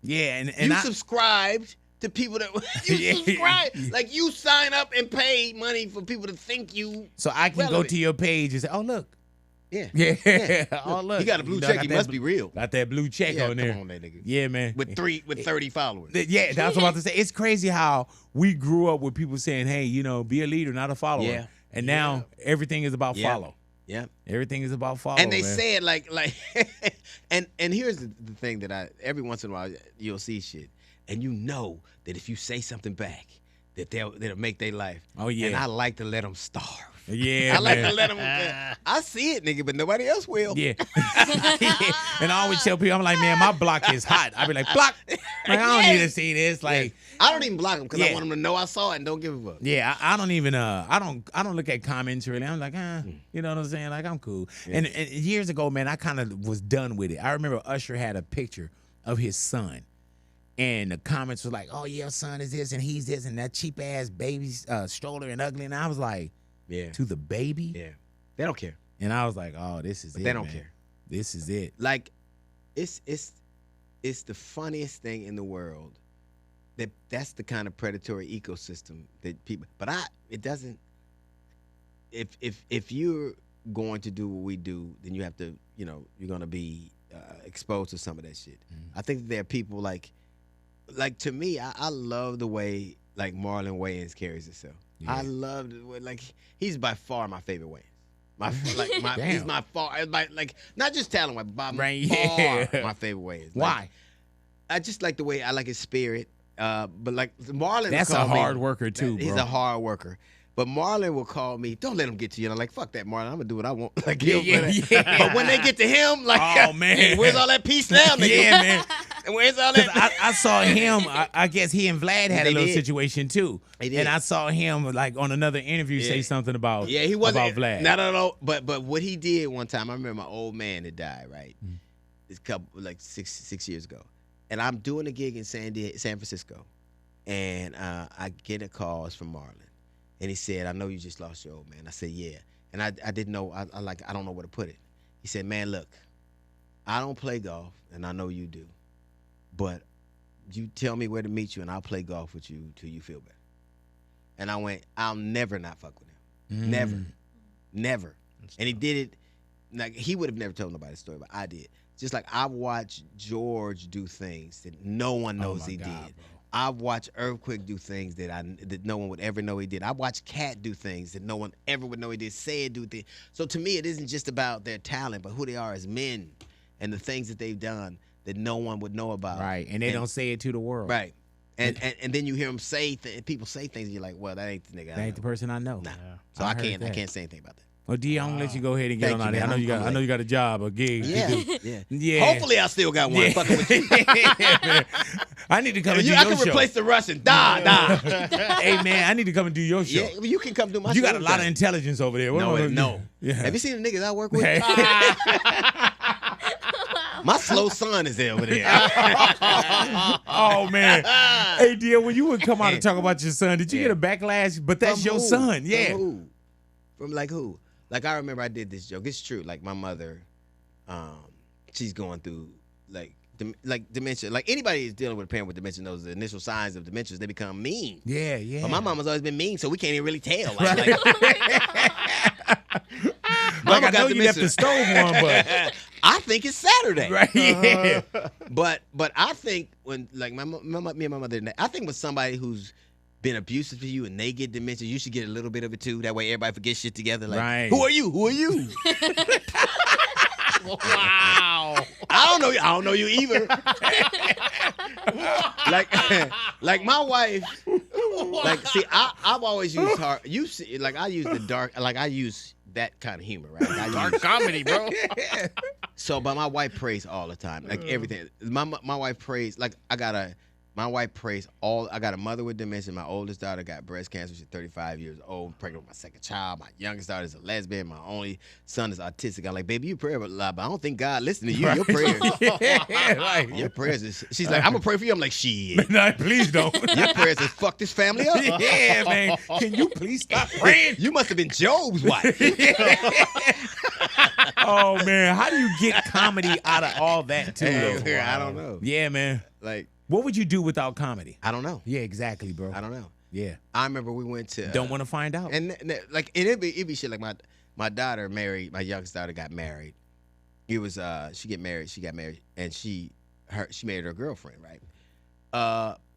Yeah, and You I, subscribed to people that you Yeah. subscribe. Like you sign up and pay money for people to think you. so I can go relevant. to your page and say, "Oh look, Yeah. yeah, oh look, He got a blue know, check. got He that must bl- be real. Got that blue check Yeah, on there. come on, that nigga. Yeah, man. With 30 followers. Yeah, that's what I was about to say. It's crazy how we grew up with people saying, "Hey, you know, be a leader, not a follower." Yeah. And now everything is about Yeah. follow. Yeah. Everything is about follow. And they man. say it like and here's the thing that I every once in a while you'll see shit and you know that if you say something back that they'll make their life. Oh, yeah. And I like to let them starve. Yeah, I like man. to let them. I see it, nigga, but nobody else will. Yeah. And I always tell people, I'm like, man, my block is hot. I be like, block. Like, I don't need to see this. Like, I don't even block them because I Yeah. want them to know I saw it and don't give a fuck. yeah, I don't even I don't look at comments really. I'm like, you know what I'm saying? Like, I'm cool. And years ago, man, I kind of was done with it. I remember Usher had a picture of his son. And the comments were like, oh, yeah, son is this and he's this and that cheap ass baby stroller and ugly. And I was like, Yeah. to the baby? Yeah. They don't care. And I was like, oh, this is But it. they don't man. care. This is it. Like, it's the funniest thing in the world. That's the kind of predatory ecosystem that people. But it doesn't. If you're going to do what we do, then you have to. You know, you're gonna be exposed to some of that shit. I think that there are people like to me. I love the way like Marlon Wayans carries himself. Yeah. I love the way like he's by far my favorite Wayans. Damn. He's my far like not just talent wise, by Right, far yeah. my favorite Wayans. Why? I just like the way I like his spirit. But like Marlon, That's will a call me- hard worker too, He's bro. a hard worker. But Marlon will call me. Don't let him get to you. And I'm like, fuck that, Marlon. I'm gonna do what I want. Like, Yeah, yeah. But when they get to him, like, Oh, man. where's all that peace now, nigga? Yeah, man. And where's all 'Cause that? I saw him. I guess he and Vlad had They a little did. situation too. They did. And I saw him like on another interview say something about Yeah, he wasn't about Vlad. No. But what he did one time, I remember my old man that died, right? This couple like six years ago, and I'm doing a gig in San Francisco, and I get a call from Marlon, and he said, "I know you just lost your old man." I said, "Yeah," and I didn't know. I don't know where to put it. He said, "Man, look, I don't play golf, and I know you do, but you tell me where to meet you, and I'll play golf with you till you feel better." And I went, "I'll never not fuck with him, never." And he did it. Like he would have never told nobody the story, but I did. Just like I watched George do things that no one knows my he God, did. bro. I watched Earthquake do things that no one would ever know he did. I watched Katt do things that no one ever would know he did. Said do things. So to me, it isn't just about their talent, but who they are as men and the things that they've done that no one would know about. Right, and they don't say it to the world. Right. And then you hear them people say things, and you're like, well, that ain't the nigga. That ain't the person I know. Nah. So I heard can't that. say anything about that. Well, D, I'm gonna let you go ahead and get Thank on out you, of here. man. I know you got a job, a gig. Yeah, to do. yeah. Yeah. Hopefully, I still got one. Yeah. Fucking with you. Man. I need to come and do I your can show. replace the Russian. Nah. Hey man, I need to come and do your show. Yeah, well, you can come do my show. You got a lot of anytime. intelligence over there. What No, am I gonna no. do? Yeah. Have you seen the niggas I work with? My slow son is there over there. Oh man. Hey, dear, when you would come out and talk about your son, did you Yeah. get a backlash? But that's From your who? son, yeah. From who? From like who? Like I remember I did this joke. It's true. Like my mother, she's going through like dementia. Like anybody who's dealing with a parent with dementia knows the initial signs of dementia. They become mean. Yeah, yeah. But my mama's always been mean, so we can't even really tell. Like, Mama I know you left the stove on, but I think it's Saturday. right, yeah. But I think when like me and my mother, I think when somebody who's been abusive to you and they get dementia, you should get a little bit of it too. That way everybody forgets shit together. Like, Right. Who are you? Who are you? Wow. I don't know you either. like my wife. Like, see, I've always used hard. You see, like I use the dark. Like I use that kind of humor, right? Like, Dark comedy, bro. So, but my wife prays all the time, like everything. My wife prays. Like I got a My wife prays all. I got a mother with dementia. My oldest daughter got breast cancer. She's 35 years old, pregnant with my second child. My youngest daughter is a lesbian. My only son is autistic. I'm like, baby, you pray a lot, but I don't think God listens to you. Your prayers. Your prayers is. She's like, I'm gonna pray for you. I'm like, shit. No, please don't. Your prayers has fucked this family up. Yeah, man. Can you please stop praying? You must have been Job's wife. Oh man, how do you get comedy out of all that too? Though? I don't know. Yeah, man. Like, what would you do without comedy? I don't know. Yeah, exactly, bro. I don't know. Yeah. I remember we went to. Don't want to find out. And it'd be shit like my daughter married. My youngest daughter got married. It was she got married, and she married her girlfriend, right?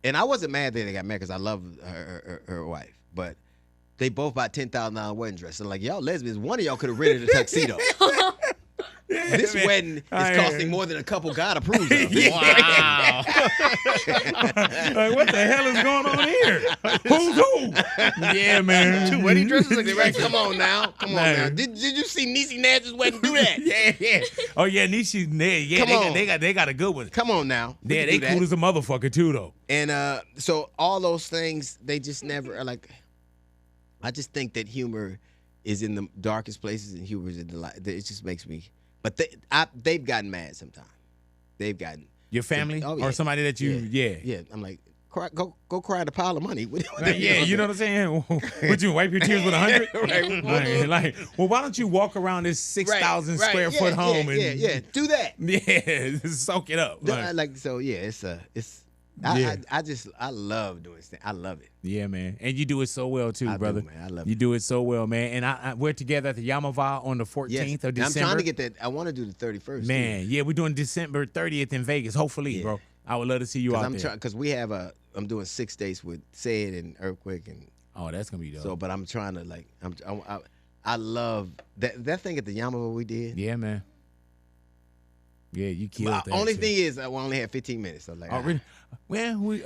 And I wasn't mad that they got married because I love her wife, but they both bought $10,000 wedding dress. So like, y'all lesbians, one of y'all could have rented a tuxedo. This wedding is costing more than a couple God approves of. Wow. Like, what the hell is going on here? Who's who? Yeah, man. 2 wedding dresses? Like, Right, come on now. Did you see Niecy Nash's wedding do that? Yeah. Oh yeah, Niecy. Yeah, Come on. they got a good one. Come on now. Yeah, they cool as a motherfucker too, though. And so all those things, they just never are like. I just think that humor is in the darkest places, and humor is in the light. It just makes me. But they've gotten mad sometimes. They've gotten your family oh, yeah. or somebody that you yeah. I'm like, go cry at a pile of money. Right, yeah, you know what I'm saying? Would you wipe your tears with 100? Right. Like, well, why don't you walk around this 6,000 square foot home and do that. Yeah, soak it up. Like so, yeah. It's. I love doing stand. I love it. Yeah, man, and you do it so well too, brother. Man. I love you do it so well, man. And we're together at the Yamava on the 14th of December. I'm trying to get that. I want to do the 31st. Man, too. Yeah, we're doing December 30th in Vegas. Hopefully, bro. I would love to see you out there. Because we have I'm doing 6 days with Said and Earthquake and. Oh, that's gonna be dope. So, but I'm trying to like I love that thing at the Yamava we did. Yeah, man. Yeah, you killed that. Only thing is, I only had 15 minutes. So like, really? Well, we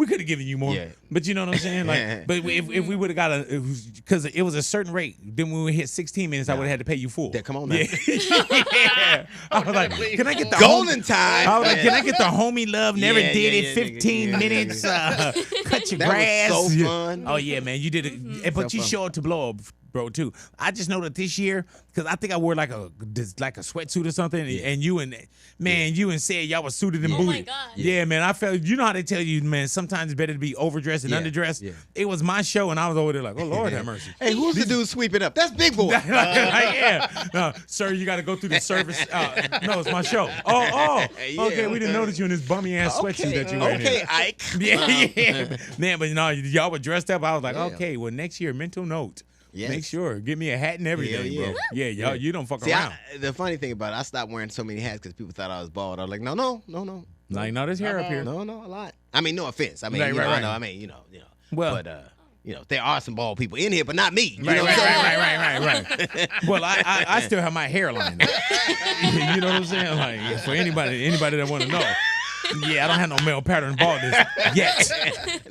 could have given you more, but you know what I'm saying. Like, but if we would have got because it was a certain rate. Then when we hit 16 minutes, I would have had to pay you full. Come on now. Yeah. I was like, can I get the golden time? I was like, can I get the homie love? Never did it. 15 minutes. Cut your grass. That was so fun. Oh yeah, man, you did it. But you showed to blow up, bro, too. I just know that this year, because I think I wore like a sweatsuit or something, and you and said y'all was suited and booted. Oh my God. Yeah, man, I felt, you know how they tell you, man, sometimes it's better to be overdressed than underdressed. Yeah. It was my show, and I was over there like, oh, Lord have mercy. Hey, who's the dude sweeping up? That's Big Boy. Yeah. No, sir, you got to go through the service. No, it's my show. Oh, okay, we didn't know that you in this bummy ass sweatsuit that you wearing. Okay, Ike. Yeah. Man, but no, y'all were dressed up. I was like, okay, well, next year, mental note. Yes. Make sure. Give me a hat and everything, bro. Yeah, y'all, you don't fuck around. The funny thing about it, I stopped wearing so many hats because people thought I was bald. I was like, no. Like, no, there's hair up here. No, a lot. I mean, no offense. I mean, right. I know. I mean, Well, but there are some bald people in here, but not me. Right. Well, I still have my hairline. You know what I'm saying? Like, for anybody that want to know. Yeah, I don't have no male pattern baldness yet.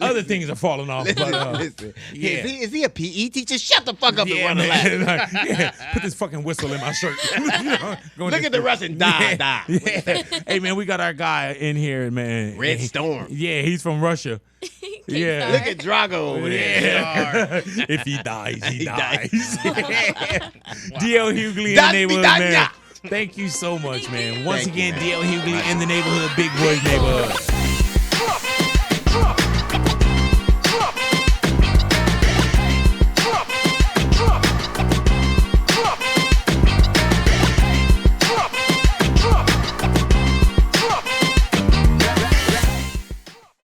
Other things are falling off. Listen. Yeah. Is he a PE teacher? Shut the fuck up and run the lap. Put this fucking whistle in my shirt. Look at the Russian die. Yeah. Hey, man, we got our guy in here, man. Red Storm. Yeah, he's from Russia. Yeah. Look at Drago over there. Yeah. If he dies, he dies. D.L. Hughley in the neighborhood, man. Thank you so much, man. Once again, D.L. Hughley in the neighborhood, Big Boys neighborhood.